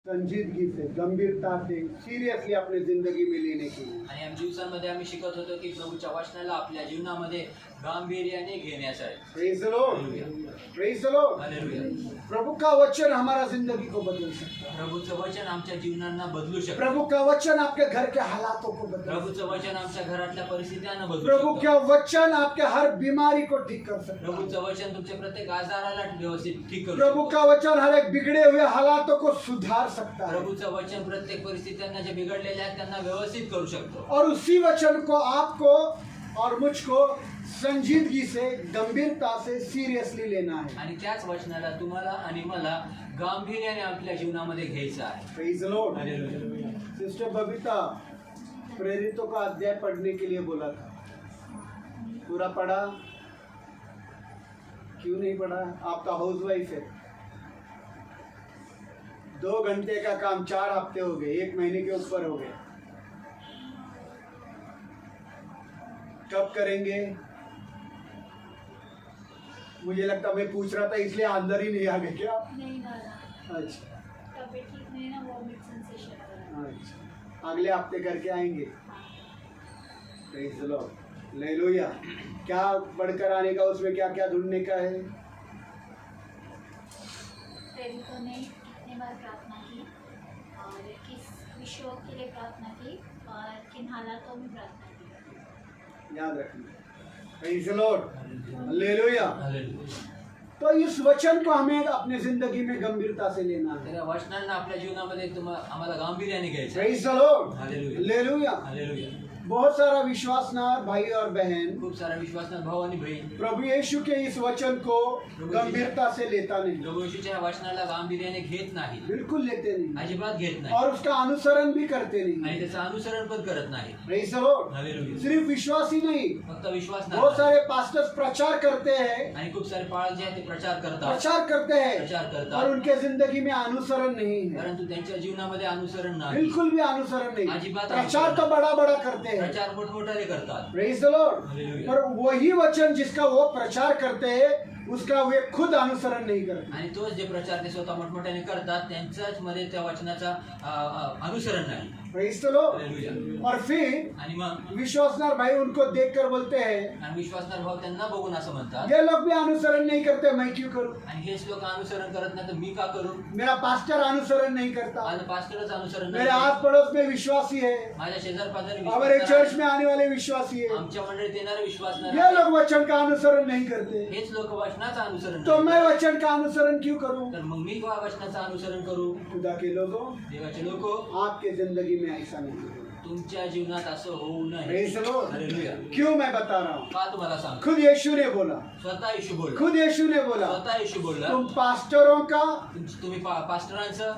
संजीदगी से, गंभीरता से, सिरियसली अपने जिंदगी में लेने की। आणि आम्ही दिवसांमध्ये आम्ही शिकत होतो की प्रभूच्या वचनाला आपल्या जीवनामध्ये गांभीर्याने घेण्यासाठी. Praise the lord, praise the lord. Hallelujah. प्रभु का वचन हमारा जिंदगी को बदल सकता है. प्रभूचं वचन आमच्या जीवनांना बदलू शकतं. प्रभु का वचन आपके घर के हालातों को बदल सकता है. प्रभूचं वचन आमच्या घरातल्या परिस्थित्यांना बदलू प्रभु शकतं. का वचन आपके हर बीमारी को ठीक कर सकता है. प्रभूचं वचन तुमच्या प्रत्येक आजाराला व्यवस्थित ठीक करू प्रभु शकतं. का वचन हर एक बिगड़े हुए हालातों को सुधार सकता है. प्रभूचं वचन प्रत्येक परिस्थित्यांना जे बिघडलेल्या आहेत त्यांना व्यवस्थित करू शकतो. और उसी वचन को आपको और मुझको संजीदगी से, गंभीरता से, सीरियसली लेना है. आणि त्याच वचनाला तुम्हाला आणि मला गांभीर्याने आपल्या जीवनामध्ये घ्यायचं आहे. Praise the lord. Hallelujah. Sister Babita प्रेरितों का अध्याय पढ़ने के लिए बोला था, पूरा पढ़ा? क्यों नहीं पढ़ा? आपका हाउसवाइफ है. 2 घंटे का काम 4 हफ्ते हो गए, 1 महीने के ऊपर हो गए. कब करेंगे? मुझे लगता मैं पूछ रहा था इसलिए अंदर ही नहीं आ गए क्या? नहीं डाला, अच्छा तबीयत ठीक नहीं ना, वॉमिट सेंसेशन हो रहा अच्छा, अगले हफ्ते करके आएंगे. Praise the lord. हालेलुया. क्या बढ़कर आने का, उसमें क्या क्या ढूंढने का है? प्रेरितों ने कितने बार प्रार्थना की और किस विषयों के लिए प्रार्थना की और किन हालातों में प्रार्थना की. याद रखना. Praise the lord. Hallelujah. Hallelujah. तो इस वचन को हमें अपने जिंदगी में गंभीरता से लेना है. त्या वचनांना आपल्या जीवनामध्ये आम्हाला गांभीर्याने घ्यायचं आहे. Praise the lord. Hallelujah. Hallelujah. Hallelujah. बहुत सारा विश्वासनार भाई और बहन खूप सारा विश्वासनात भाऊ आणि बहीण प्रभु यीशु के इस वचन को गंभीरता से लेता नहीं, प्रभू येशूच्या वचनाला गांभीर्याने घेत नाही, बिल्कुल लेते नहीं, अजिबात घेत नाही और उसका अनुसरण भी करते आणि नहीं. त्याचं अनुसरण पण करत नाही. Praise the lord. हालेलुया. सिर्फ विश्वास ही नहीं, फक्त विश्वास बहुत नाही. सारे पास्टर्स प्रचार करते हैं, आणि खूप सारे पाळक जे आहेत ते प्रचार करतात, प्रचार करते हैं, प्रचार और करतात, उनके जिंदगी में अनुसरण नहीं है. परंतु त्यांच्या जीवनामध्ये अनुसरण नाही. बिल्कुल भी अनुसरण नहीं. अजिबात प्रचार तो बड़ा बड़ा करते हैं. प्रचार मोठमोठाले करतात. Praise the lord. हालेलुया. पर वही वचन जिसका वो प्रचार करते हैं उसका वे खुद अनुसरण नहीं करते. आणि तोच जे प्रचार ते स्वतः मोठमोठ्याने करतात त्यांच्याच मध्ये त्या वचनाचा अनुसरण नाही. Praise the lord. हालेलुया. और फिर आणि मग विश्वासनार भाई उनको देखकर बोलते हैं, आणि विश्वासनार भाऊ त्यांना बघून असं म्हणतात, ये लोग भी अनुसरण नहीं करते, मैं क्यों करूं? आणि हेच लोक अनुसरण करत नाही तर मी का करू? मेरा पास्टर अनुसरण नहीं करता, माझं पास्टरच अनुसरण मेरे नाही. आस पड़ोस में विश्वासी है, माझ्या शेजार पाजारी हमारे चर्च में आने वाले विश्वासी है, आमच्या मंडळीत येणारे विश्वासनार ये लोग वचन का अनुसरण नहीं करते, हेच लोक वचनाचं अनुसरण तो नाही मैं करतात. वचन का अनुसरण क्यों करूं? तर मग मी का वचनाचं अनुसरण करू? खुदा के लोगों, देवाचे लोक, आपके जिंदगी में ऐसा नहीं है. तुमच्या जीवनात असं होऊ नये. Praise the lord. हालेलुया. क्यों मैं बता रहा हूं? का तुम्हाला सांग, खुद यीशु ने बोला, स्वतः येशू बोलला, खुद यीशु ने बोला, स्वतः येशू बोलला, तुम पास्टरों का, तुम्ही पास्टरांचं,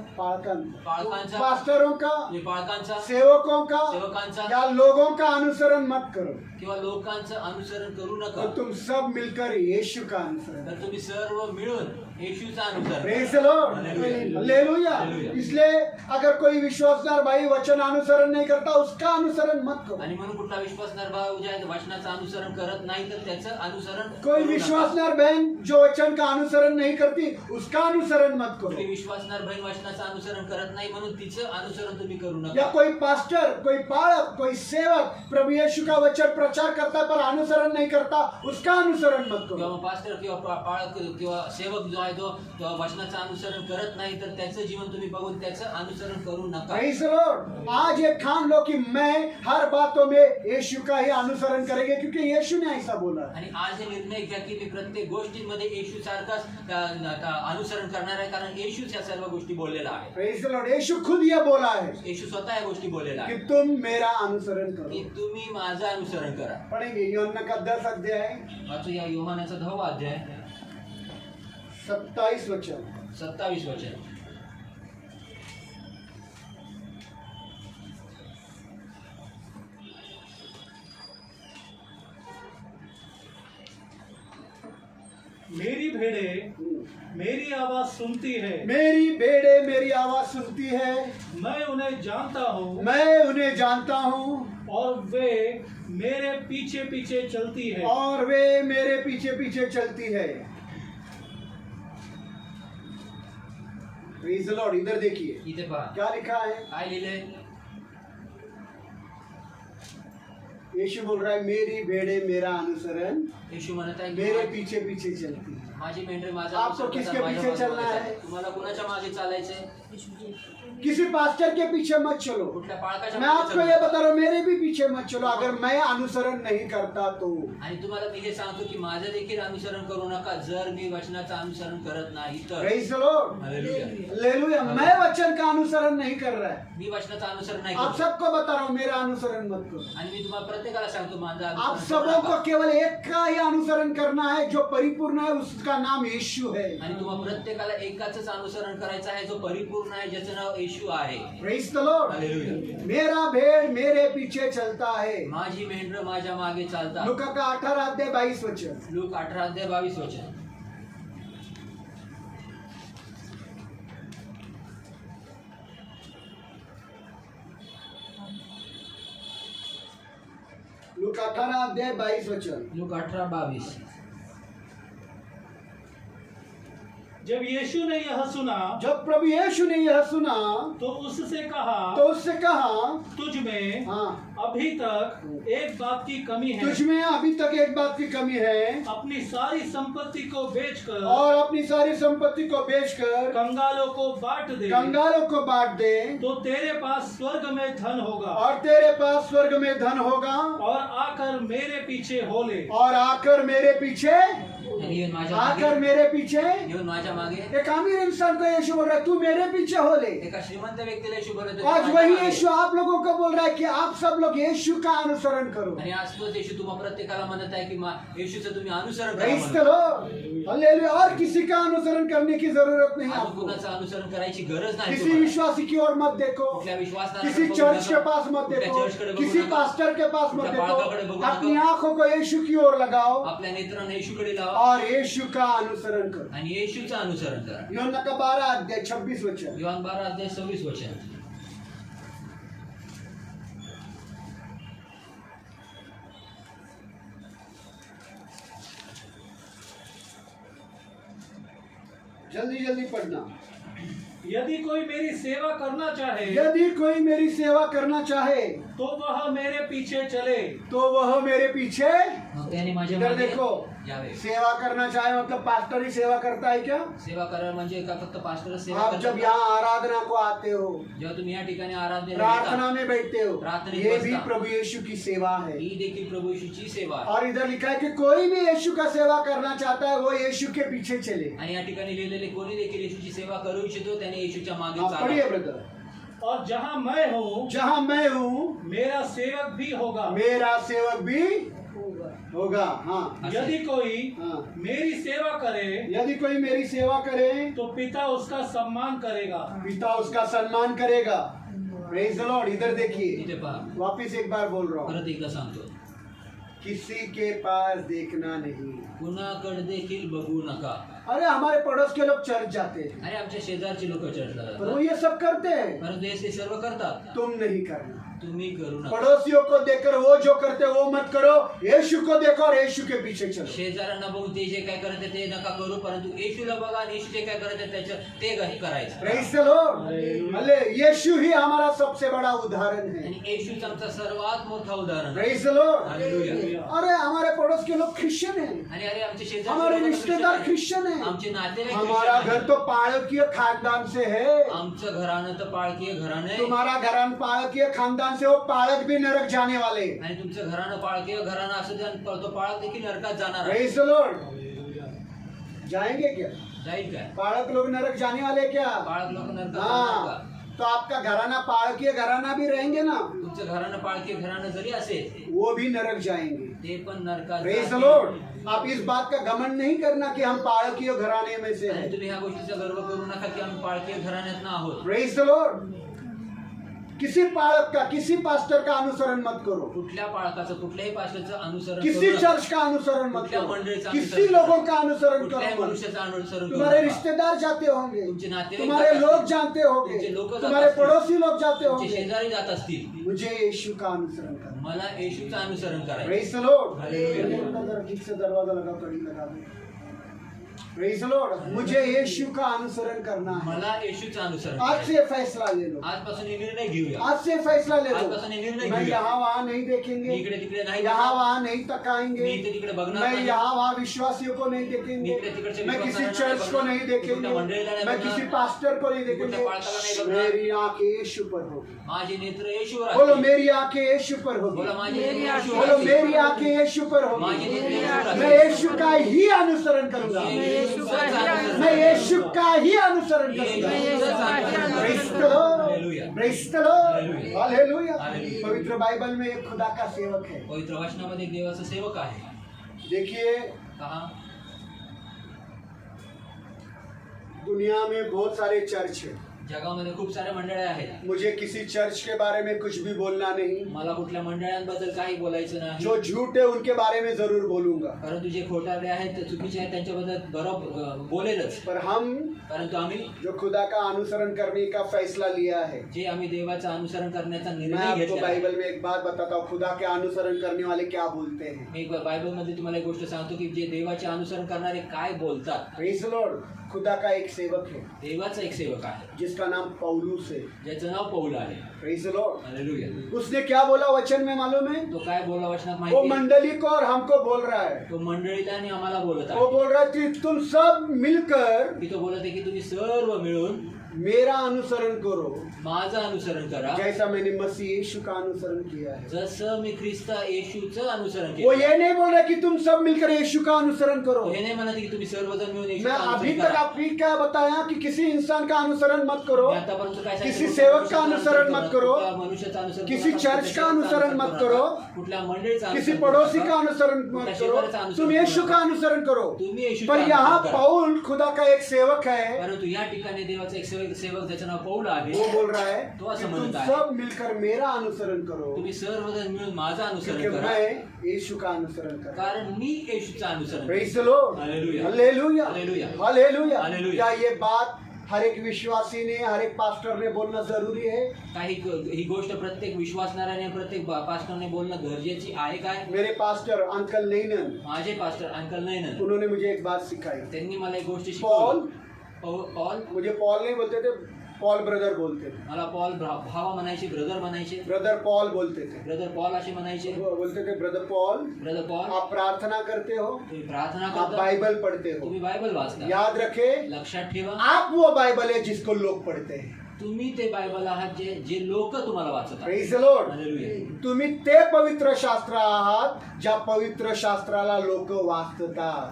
पास्टरों का, तुम्ही पाळकांचा, सेवकों का सेवकांचा या लोगों का अनुसरण मत करो, किंवा लोकांचं अनुसरण करू नका, और तुम सब मिलकर यीशु का अनुसरण तर तुम्ही सर्व मिळून येशूचं अनुसरण प्रेज करा. The lord. Hallelujah. Hallelujah. Hallelujah. इसलिए अगर कोई विश्वासदार भाई वचन अनुसरण नहीं करता उसका अनुसरण मत करो. आणि म्हणून कुठला विश्वासनार भाव जे आहे वचनाचं अनुसरण करत नाही तर त्याचं अनुसरण कोई करू नका. विश्वासदार बहन जो वचन का अनुसरण नहीं करती उसका अनुसरण मत कुठली करो. विश्वासनार बहीण वचनाचं अनुसरण करत नाही म्हणून तिचं अनुसरण तुम्ही करू या नका. कोई पास्टर, कोई पालक, कोई सेवक प्रभु यीशु का वचन प्रचार करता है पर अनुसरण नहीं करता उसका अनुसरण मत किंवा करो. मग पास्टर किंवा पाळक किंवा सेवक जो आहे तो वचनाचं अनुसरण करत नाही तर त्याचं जीवन तुम्ही बघून त्याचं अनुसरण करू नका. Praise the Lord. आज ये ठान लो कि मैं हर बातों में यीशु का ही अनुसरण करेंगे क्योंकि यीशु ने ऐसा बोला. आणि आज हे निर्णय घ्या की मी प्रत्येक गोष्टींमध्ये येशू सारखाच अनुसरण करणार आहे कारण येशूच या सर्व गोष्टी बोललेला आहे. Praise the Lord. यीशु खुद ये बोला है येशू स्वतः या गोष्टी बोललेला कि आहे तुम मेरा अनुसरण की करो. तुम्ही माझं अनुसरण करा. पढ़ेंगे यूहन्ना का 10 अध्याय वाचू या योहानाचा 10वा अध्याय 27 वचन. 27 वचन. मेरी भेड़ें मेरी आवाज सुनती है, मेरी भेड़ें मेरी आवाज सुनती है, मैं उन्हें जानता हूँ मैं उन्हें जानता हूँ और वे मेरे पीछे पीछे चलती है. और वे मेरे पीछे पीछे चलती है. Praise the Lord. इधर देखिए इथे पहा क्या लिखा है। काय लिहिलंय, यीशु बोल रहा है मेरी भेड़े मेरा अनुसरण येशू म्हणत आहे की मेरे पीछे पीछे चलती है। माझी मेंढरे माझा आपको अनुसरण किसके करतात, माझ्या पीछे मागे चलना मागे है? चालतात. तुम्हाला कुणाच्या मागे चालायचंय? किसी पास्टर के पीछे मत चलो। कुठल्या पाळकाच्या मैं मागे आपको चालू ये नका. बता रहा हूँ मेरे भी पीछे मत चलो अगर मैं अनुसरण नहीं करता तो। आणि तुम्हाला मी हे सांगतो की माझं देखील अनुसरण करू नका जर मी वचनाचं अनुसरण करत नाही तर. Praise the lord. Hallelujah. Hallelujah. मैं वचन का अनुसरण नहीं कर रहा है। मी वचनाचं अनुसरण नाही आप करत. सबको बता रहा हूँ मेरा अनुसरण मत करो। आणि मी तुम्हाला प्रत्येकाला सांगतो माझं आप अनुसरण करू सबों को नका. केवल एक का ही अनुसरण करना है जो परिपूर्ण है, उसका नाम यीशु है। आणि तुम्हाला प्रत्येकाला एकाच अनुसरण करायचं आहे जो परिपूर्ण आहे ज्याचं नाव येशू आहे. Praise the lord. हालेलुया. मेरा भेड़ मेरे पीछे चलता है। माझी मेंढर माझ्या मागे चालतात. लूका का 18 अध्याय 22 वचन। लूक 18:22 वचन. लूका 18 अध्याय 22 वचन। लूक 18:22. जब यीशु ने यह सुना जब प्रभु यीशु ने यह सुना तो उससे कहा, तो उससे कहा तुझ में हाँ अभी तक एक बात की कमी है। तुझ में अभी तक एक बात की कमी है अपनी सारी संपत्ति को बेचकर और अपनी सारी संपत्ति को बेचकर कंगालों को बांट दे, कंगालों को बांट दे तो तेरे पास स्वर्ग में धन होगा, और तेरे पास स्वर्ग में धन होगा और आकर मेरे पीछे हो ले। और आकर मेरे पीछे आणि येऊन माझ्या आकर मागे मेरे पीछे। येऊन माझ्या मागे. एक अमीर इंसान को यीशु बोल रहा है तू मेरे पीछे हो ले। एका श्रीमंत व्यक्तीला येशू बोलत होते, आज माझ्या वही मागे. यीशु आप लोगों को बोल रहा है कि आप सब लोग यीशु का अनुसरण करो। आणि आज तोच येशू तुम्हा प्रत्येकाला म्हणत आहे की येशूचं तुम्ही अनुसरण करा प्रेज म्हणून. करो। हालेलुया। और किसी का अनुसरण करने की जरूरत नहीं अजून आपको। कुणाचं अनुसरण करायची गरज नाही किसी तुम्हाला. विश्वासी की ओर मत देखो, कुठल्या विश्वासाला किसी बघू चर्च नका. के पास मत कुठल्या देखो, चर्चकडे बघू किसी नका. पास्टर के पास मत कुठल्या पाळकाकडे देखो। बघू नका. अपनी आंखों को यीशु की ओर लगाओ आपल्या नेत्रांना येशूकडे लावा और यीशु का अनुसरण करो। आणि येशूचं अनुसरण करा. यूहन्ना का 12 अध्याय 26 वचन। योहान 12:26 वचन. जल्दी जल्दी पढ़ना। यदि कोई मेरी सेवा करना चाहे यदि कोई मेरी सेवा करना चाहे तो वह मेरे पीछे चले। तो वह मेरे पीछे। मग त्याने माझ्या इधर मागे देखो, यावे. सेवा करना चाहे मतलब पास्टर ही सेवा करता है क्या? सेवा करा म्हणजे का फक्त पास्टर सेवा आप करतात जब का? यहाँ आराधना को आते हो, जेव्हा तुम्ही या ठिकाणी आराधनेला प्रार्थना येता, में बैठते हो, प्रार्थनेत ये भी बसता. प्रभु यीशु की सेवा है। ही देखील प्रभू येशूची सेवा आहे. और इधर लिखा है कि कोई भी यीशु का सेवा करना चाहता है वो यीशु के पीछे चले। आणि या ठिकाणी लिहिलेले कोणी देखील येशूची सेवा करू इच्छितो त्याने येशूच्या मागे हाँ, पढ़िए चालावे. ब्रदर। और जहाँ मैं हूँ जहाँ मैं हूँ मेरा सेवक भी होगा। मेरा सेवक भी होगा। हाँ असे. यदि कोई हाँ। मेरी सेवा करे यदि कोई मेरी सेवा करे तो पिता उसका सम्मान करेगा। पिता उसका सम्मान करेगा। Praise the Lord. इधर देखिए, इथे पहा, वापिस एक बार बोल रहा हूँ, परत एकदा सांगतो, किसी के पास देखना नहीं। कुणाकडे देखील बघू नका. अरे हमारे पड़ोस के लोग चर्च जाते हैं, अरे आमच्या शेजारची लोक चर्चला पर वो जातात, ये सब करते हैं, परंतु हे सर्व करतात. तुम नहीं करना। तुम्ही करू नका. पड़ोसियों को देखकर वो जो करते वो मत करो, यीशु को देखो और यीशु के पीछे चलो। शेजाऱ्यांना बघून ते जे काय करत ते नका करू, परंतु येशूला बघा आणि येशू जे काय करत त्याचं ते करायचं. Praise the Lord. अले यीशु ही हमारा सबसे बड़ा उदाहरण है। आणि येशूच आमचा सर्वात मोठा उदाहरण आहे. Praise the lord. हालेलुया. अरे हमारे पड़ोस के लोग क्रिश्चियन हैं, आणि अरे आमचे शेजारी हमारे लोकं रिश्तेदार ख्रिश्चन क्रिश्चियन आहेत. हैं, आमचे नातेवाईक हमारा ख्रिश्चन घर आहेत. तो पाळकीय खानदान से है। आमचं घराणं तर पाळकीय घराणं आहे. तुम्हारा घरान पाळकीय खानदान से, वो पाळक भी नरक जाने वाले। आणि तुमचं घराणं पाळकीय घराणं असू द्या, तो पाळक देखील नरकात जाणार आहे. Praise the Lord. जाएंगे क्या? जाईल काय? पाळक लोग नरक जाने वाले क्या? पाळक लोक नरकात जाणार हाँ, का? तो आपका घराना पाळकीय घराना भी रहेंगे ना, तुमचं घराणं पाळकीय घराणं जरी असेल वो भी नरक जाएंगे। ते पण नरकात प्रेज द जातील. लॉर्ड। आप इस बात का घमंड नहीं करना कि हम पाळकीय घराने में से आणि हैं। तुम्ही ह्या गोष्टीचा गर्व करू नका की आम्ही पाळकीय घराण्यात ना आहोत. Praise the Lord. किसी पाळक का, किसी पास्टर का अनुसरण मत करो, कुठल्या पाळकाचं कुठल्याही पास्टरचं अनुसरण किसी करू नका. चर्च का अनुसरण मत कुठल्या करो, मंडळीचं किसी अनुसरण लोगों करू का नका. अनुसरण कुठल्याही करो मत। मनुष्याचं अनुसरण करू तुम्हारे नका. रिश्तेदार जाते होंगे, तुमचे नातेवाईक तुम्हारे जात लोग असतील. जानते होंगे, तुमचे लोक जात तुम्हारे असतील. पड़ोसी लोग जाते तुमचे होंगे, शेजारी जात असतील. मुझे यीशु का अनुसरण करना। मला येशूचं अनुसरण करायचं. Praise the lord. हालेलुया. जरा ठीक से दरवाजा लगा, कड़ी लगा दो। Praise the Lord. मुझे यीशु का अनुसरण करना है। मला येशूचं अनुसरण आज करायचं. से फैसला ले लो, आजपासून हे निर्णय घेऊया. आज से फैसला ले लो। आजपासून हे निर्णय मैं घेऊया. यहाँ वहाँ नहीं मी देखेंगे, इकडे तिकडे नाही यहाँ बघणार. वहाँ नहीं मी तकाएंगे, इथे तिकडे बघणार मैं नाही. यहाँ वहाँ विश्वासियों को नहीं मी देखेंगे, इकडे तिकडचे मैं किसी विश्वासाला चर्च को नहीं कुठल्या देखेंगे, मंडळीला नाही मैं बघणार. किसी पास्टर को नहीं कुठल्या देखेंगे। पाळसाला नाही बघणार. मेरी आंखें यीशु पर होगी। माझे नेत्र येशूवर बोलो असतील. मेरी आंखें यीशु पर होगी। बोला माझे नेत्र येशूवर बोलो असतील. मेरी आंखें यीशु पर माझे होगी। नेत्र येशूवर मैं असतील. यीशु का ही अनुसरण करूंगा, मी येशूचं अनुसरण मैं करेन. यीशु का ही अनुसरण मी करूंगा। येशूचंच अनुसरण Praise करेन. the Lord, hallelujah. praise the Lord, hallelujah. Hallelujah. Hallelujah. पवित्र बाइबल में एक खुदा का सेवक है। पवित्र वचनामध्ये एक देवाचा सेवक आहे. देखिए पहा, दुनिया में बहुत सारे चर्च है, जगामध्ये खूप साऱ्या मंडळ्या आहेत. मुझे किसी चर्च के बारे में कुछ भी बोलना नहीं, मला कुठल्या मंडळांबद्दल काही बोलायचं नाही. जो झूठ है उनके बारे में जरूर बोलूंगा, परंतु जे खोटारडे आहेत ते चुकीचे आहेत त्यांच्याबद्दल बरोबर बोलेलच. पर हम परंतु आम्ही जो खुदा का अनुसरण करने का फैसला लिया है, जे आम्ही देवाचं अनुसरण करण्याचा मैं निर्णय आपको घेतला आहे. बाइबल में एक बात बताता हूँ, खुदा के अनुसरण करने वाले क्या बोलते हैं। मी बायबलमध्ये तुम्हाला एक गोष्ट सांगतो की जे देवाचे अनुसरण करणारे काय बोलतात. Praise the Lord. खुदा का एक सेवक है देवाचा एक सेवक आहे जिसका नाम पौलुस है। ज्याचं नाव पौल आहे. Praise the lord. हालेलुया. उसने क्या बोला वचन में मालूम है? तो काय बोला वचनात वो माहिती आहे? मंडली को और हमको बोल रहा है, तो मंडळीला आणि आम्हाला बोलत वो आहे बोल रहा है कि तुम सब मिलकर की तो बोलत आहे की तुम्ही सर्व मिळून मेरा अनुसरण करो, माझं अनुसरण करा जैसा मैंने मसीह यीशु का अनुसरण किया है। जसं मी ख्रिस्त येशूचं अनुसरण वो केलं. ये नहीं बोल रहा कि तुम सब मिलकर यीशु का अनुसरण करो। तो हे नाही म्हणत की तुम्ही सर्वजण मिळून मैं येशूचं अभी अनुसरण तक करा. आपको क्या बताया कि किसी इंसान का अनुसरण मत करो, मी आतापर्यंत काय सांगितलं? किसी सेवक का अनुसरण मत करो, कुठल्या मनुष्याचं अनुसरण किसी करू नका, चर्च कुठल्या का अनुसरण सेवकाचं मत करो, कुठल्या मंडळीचं किसी अनुसरण पड़ोसी करू का नका. अनुसरण मत कुठल्या करो, शेजाऱ्याचं अनुसरण तुम करू यीशु नका. का अनुसरण करो। तुम्ही येशूचं पर यहाँ अनुसरण करा. पौल खुदा का एक सेवक है, परंतु या ठिकाणी देवाचा एक सेवक ज्याचं नाव पौल आहे वो बोल रहा है तो कि असं तुम म्हणत आहे. सब मिलकर मेरा अनुसरण करो, तुम्ही सर्वजण मिळून माझं अनुसरण क्योंकि करा मैं यीशु का अनुसरण कर। कारण मी येशूचं अनुसरण प्रेज द करेन. Lord, hallelujah. Hallelujah, hallelujah. Hallelujah. Hallelujah. क्या ये बात हर एक विश्वासी ने, हर एक पास्टर ने बोलना जरूरी है? काही ही गोष्ट प्रत्येक विश्वासणाऱ्याने प्रत्येक पास्टरने बोलणं गरजेची आहे काय? मेरे पास्टर अंकल नैनन, माझे पास्टर अंकल नाही ना, उन्होंने मुझे एक बात सिखाई। त्यांनी मला एक गोष्ट पॉल, शिकवली. पॉल, मुझे पॉल नहीं बोलते थे, पॉल ब्रदर बोलते थे, मला पॉल भावा म्हणायचे, ब्रदर म्हणायचे, ब्रदर पॉल बोलते थे, ब्रदर पॉल असे म्हणायचे. वो बोलते थे ब्रदर पॉल, ब्रदर पॉल, आप प्रार्थना करते हो, तुम्ही प्रार्थना आप करता, बाइबल पढ़ते हो, तुम्ही बायबल वाचता. याद रखे लक्षात ठेवा, आप वो बाइबल है जिसको लोग पढ़ते हैं। तुम्ही ते बायबल आहात जे जे लोक तुम्हाला वाचतात. Praise the lord. हालेलुया. तुम्ही ते पवित्र शास्त्र आहात ज्या पवित्र शास्त्राला लोक वाचतात।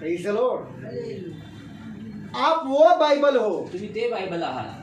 Praise the Lord. आप वो बाइबल हो तुम्ही ते बायबल आहात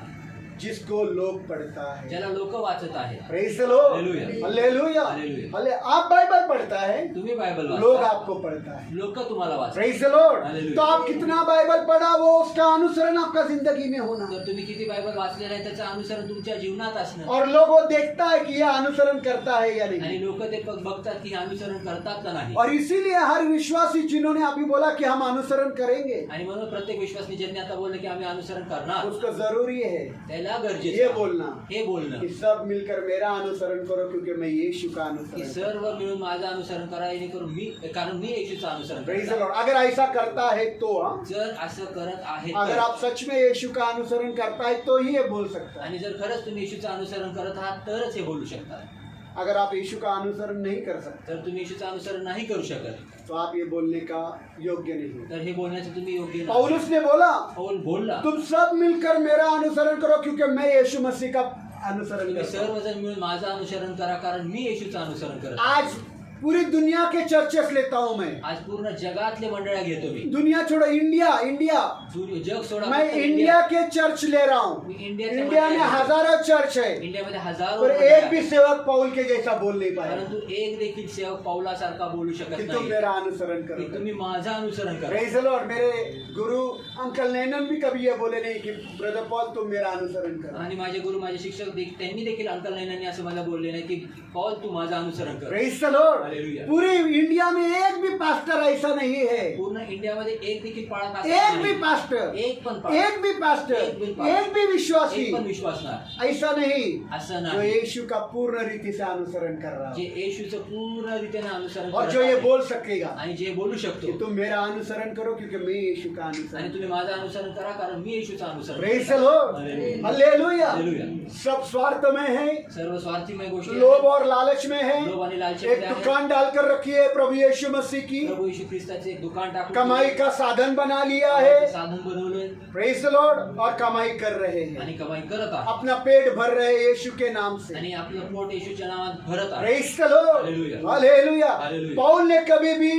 जिसको लोग पढ़ता है। ज्याला लोक वाचत आहेत. Praise the lord, hallelujah. Hallelujah, hallelujah. हाले आप बाइबल पढ़ता है, तुम्ही बायबल लोग वाचता, आपको पढ़ता है। लोक तुम्हाला वाचतात. Praise the lord. हालेलुया. तो आप कितना बाइबल पढ़ा वो उसका अनुसरण आपका जिंदगी में होना, तर तुम्ही किती बायबल वाचलेलं आहे त्याचं अनुसरण तुमच्या जीवनात असणं. और लोग वो देखता है कि यह अनुसरण करता है या आणि नहीं। लोक ते बघतात की हे अनुसरण करतात का नाही. और इसीलिए हर विश्वासी जिन्होंने अभी बोला कि हम अनुसरण करेंगे, आणि म्हणून प्रत्येक विश्वासनी ज्यांनी आता बोललं की आम्ही अनुसरण करणार, उसको जरूरी है त्याला ये गरजेचं बोलना हे बोलणं कि सब मिलकर मेरा अनुसरण करो क्योंकि मैं यीशु का की अनुसरण करूं। सर्व मिळून माझं अनुसरण करा जेणेकरून मी, कारण मी येशूचं अनुसरण Praise the करतो. Lord. अगर ऐसा करता है तो हाँ? जर असं करत आहे अगर तर, आप सच में यीशु का अनुसरण करता है तो ही ये बोल सकता है। आणि जर खरंच तुम्ही येशूचं अनुसरण करत आहात तरच हे बोलू शकता. अगर आप यीशु का अनुसरण नहीं कर सकते तर तुम्ही येशूचं अनुसरण नाही करू शकत तो आप ये बोलने का योग्य नहीं। तर हे बोलण्याचं तुम्ही योग्य नाही. पौलुस ने बोला पौल बोलला, तुम सब मिलकर मेरा अनुसरण करो क्योंकि मैं यीशु मसीह का अनुसरण तुम्ही करता हूं। सर्वजण मिळून माझं अनुसरण करा कारण मी येशूचं अनुसरण करत. आज पूरी दुनिया के चर्चेस लेता हूं मैं, आज पूर्ण जगातले मंडळ्या घेतो मी. दुनिया छोड़ो, इंडिया इंडिया जग सोडा, मैं फक्त इंडिया के चर्च ले रहा हूँ। मी इंडियाचे इंडिया में मंडळ्या घेतो. हजारों चर्च है इंडियामध्ये हजारो पर मंडळ्या एक भी सेवक पौल के जैसा बोल नहीं पाया परंतु एक देखील सेवक पौलासारखा बोलू शकत कि तुम नाही मेरा अनुसरण की करो। तुम्ही माझं अनुसरण करा. Praise the Lord. मेरे गुरु अंकल नैनन भी कभी ये बोले नहीं कि ब्रदर पॉल तुम मेरा अनुसरण करो। आणि माझे गुरु, माझे शिक्षक त्यांनी देखील अंकल नैनांनी असं मला बोलले नाही की पौल तू माझं अनुसरण कर. Praise the lord. Hallelujah. Puri India में एक भी पास्टर ऐसा नहीं है, पूर्ण इंडियामध्ये एक देखील पाळत असणार एक भी नाही. पास्टर, एक पण पाळ- एक भी पास्टर, एक भी पास्टर, एक भी विश्वासी एक पण विश्वासणार ऐसा नहीं असं जो नाही, यीशु का पूर्ण रीति से अनुसरण कर रहा जे हो येशूचं पूर्ण रीतीने अनुसरण और करत जो ये आहे. बोल सकेगा आणि जे बोलू कि शकतो तुम मेरा अनुसरण करो क्योंकि मैं यीशु का आणि अनुसरण तुम्ही माझं अनुसरण करा कारण मी येशूचं अनुसरण प्रेज करतो. The lord, hallelujah. Hallelujah. Hallelujah. सब स्वार्थ में है, सर्व स्वार्थीमय गोष्टी लोभ और लालच में है. लोभ आणि एक लालचीमध्ये आहे. दुकान डालकर रखी है प्रभु यीशु मसीह की, प्रभू येशू ख्रिस्ताचे एक दुकान टाकून कमाई का साधन बना लिया कमाईचं है. साधन बनवलंय प्रेज द लॉर्ड. और कमाई कर रहे हैं, आणि कमाई करत आहे अपना पेट भर रहे हैं यीशु के नाम से. आणि आपलं पोट येशूच्या नावात भरत आहे. Praise the lord, hallelujah. Hallelujah. Hallelujah. Paul ने कभी भी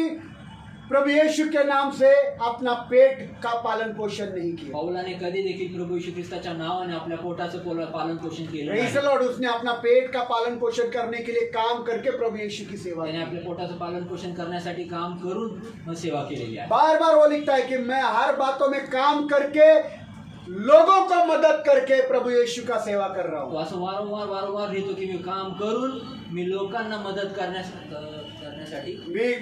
प्रभु यीशु के नाम से अपना पेट का पालन पोषण नहीं किया. पौलाने कधी देखील प्रभू येशू ख्रिस्ताच्या नावाने आपल्या पोटाचं पालन पोषण केलं प्रेज द नाही. लॉर्ड. उसने अपना पेट का पालन पोषण करने के लिए काम करके प्रभु यीशु की सेवा त्याने की. आपल्या पोटाचं पालन पोषण करण्यासाठी काम करून मग सेवा केलेली आहे. बार बार वो लिखता है कि मैं हर बातों में काम करके लोगों को मदद करके प्रभु यीशु का सेवा कर रहा तो हूँ. असं वारंवार लिहितो की मी काम करून मी लोकांना मदत करण्यासाठी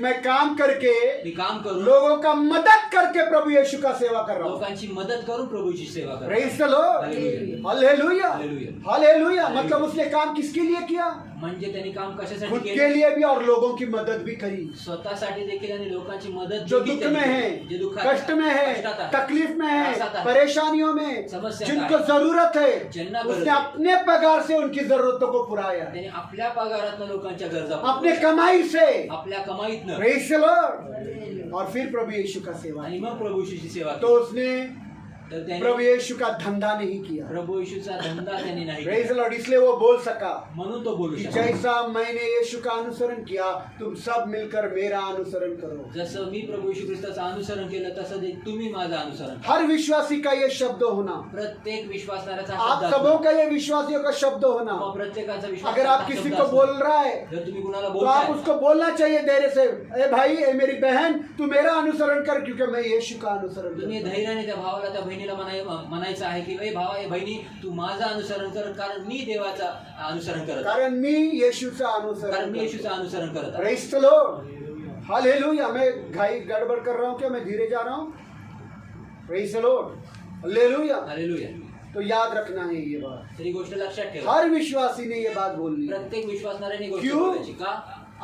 मैं काम करके मी काम करून लोगों का मदद करके प्रभु यीशु का सेवा कर रहा हूँ. लोकांची मदत करून प्रभूची सेवा करतो. Praise the lord, hallelujah. Hallelujah, hallelujah. Hallelujah. मतलब उसने काम किसके लिए किया? म्हणजे त्यांनी काम कशासाठी खुद के केलं? लिए भी और लोगों की मदद भी करी. स्वतःसाठी देखील आणि लोकांची मदत जो देखील दुख में त्यांनी है, केली. जे दुःखात कष्ट में है, कष्टात आहे, तकलीफ में त्रासात है, आहे, परेशानियों में, समस्यात जिनको आहे, जरूरत है, ज्यांना गरज उसने आहे, अपने पगार से उनकी जरूरतों को पुराया, त्यांनी आपल्या पगारातनं लोकांच्या गरजा अपने कमाई से. आपल्या कमाईतनं प्रेज द लॉर्ड. और फिर प्रभु यीशु का सेवा. आणि मग प्रभू येशूची सेवा तो केली. उसने तर त्यांनी प्रभु यीशु का धंधा नहीं किया. प्रभू येशूचा धंदा त्यांनी नाही प्रेज केला. The Lord. इसलिए वो बोल सका म्हणून तो बोलू कि शकतो. जैसा मैंने यीशु का अनुसरण किया तुम सब मिलकर मेरा अनुसरण करो. जसं मी प्रभू येशू ख्रिस्ताचं अनुसरण केलं तसं ते तुम्ही माझं अनुसरण करा. हर विश्वासी का ये शब्द होना, प्रत्येक विश्वासणाऱ्याचा आप शब्द सबों असतो. का ये विश्वासियों का शब्द होना. मग प्रत्येकाचा विश्वास अगर आप किसी को बोल रहा है जर तुम्ही कुणाला तो आप बोलताय उसको बोलना चाहिए धैर्य से, ए भाई, ए मेरी बहन, तू मेरा अनुसरण कर क्योंकि मैं यीशु का अनुसरण तुम्ही करता हूं. धैर्याने त्या भावाला त्या बहिणीला म्हणायचं आहे की ए भावा ए बहिणी तू माझं अनुसरण कर कारण मी देवाचं अनुसरण करत आहे. कारण मी येशूचं कारण अनुसरण मी करतो. येशूचं अनुसरण करत आहे. Praise the lord, hallelujah. मैं घाई गड़बड़ कर रहा हूँ क्या? मैं धीरे जा रहा हूँ? Praise the lord, hallelujah. Hallelujah. तो याद रखना है ये बात. तर ही गोष्ट लक्षात ठेवा. हर विश्वासी ने ये बात बोलनी है. प्रत्येक विश्वासणाऱ्याने गोष्ट क्यों? बोलायची का?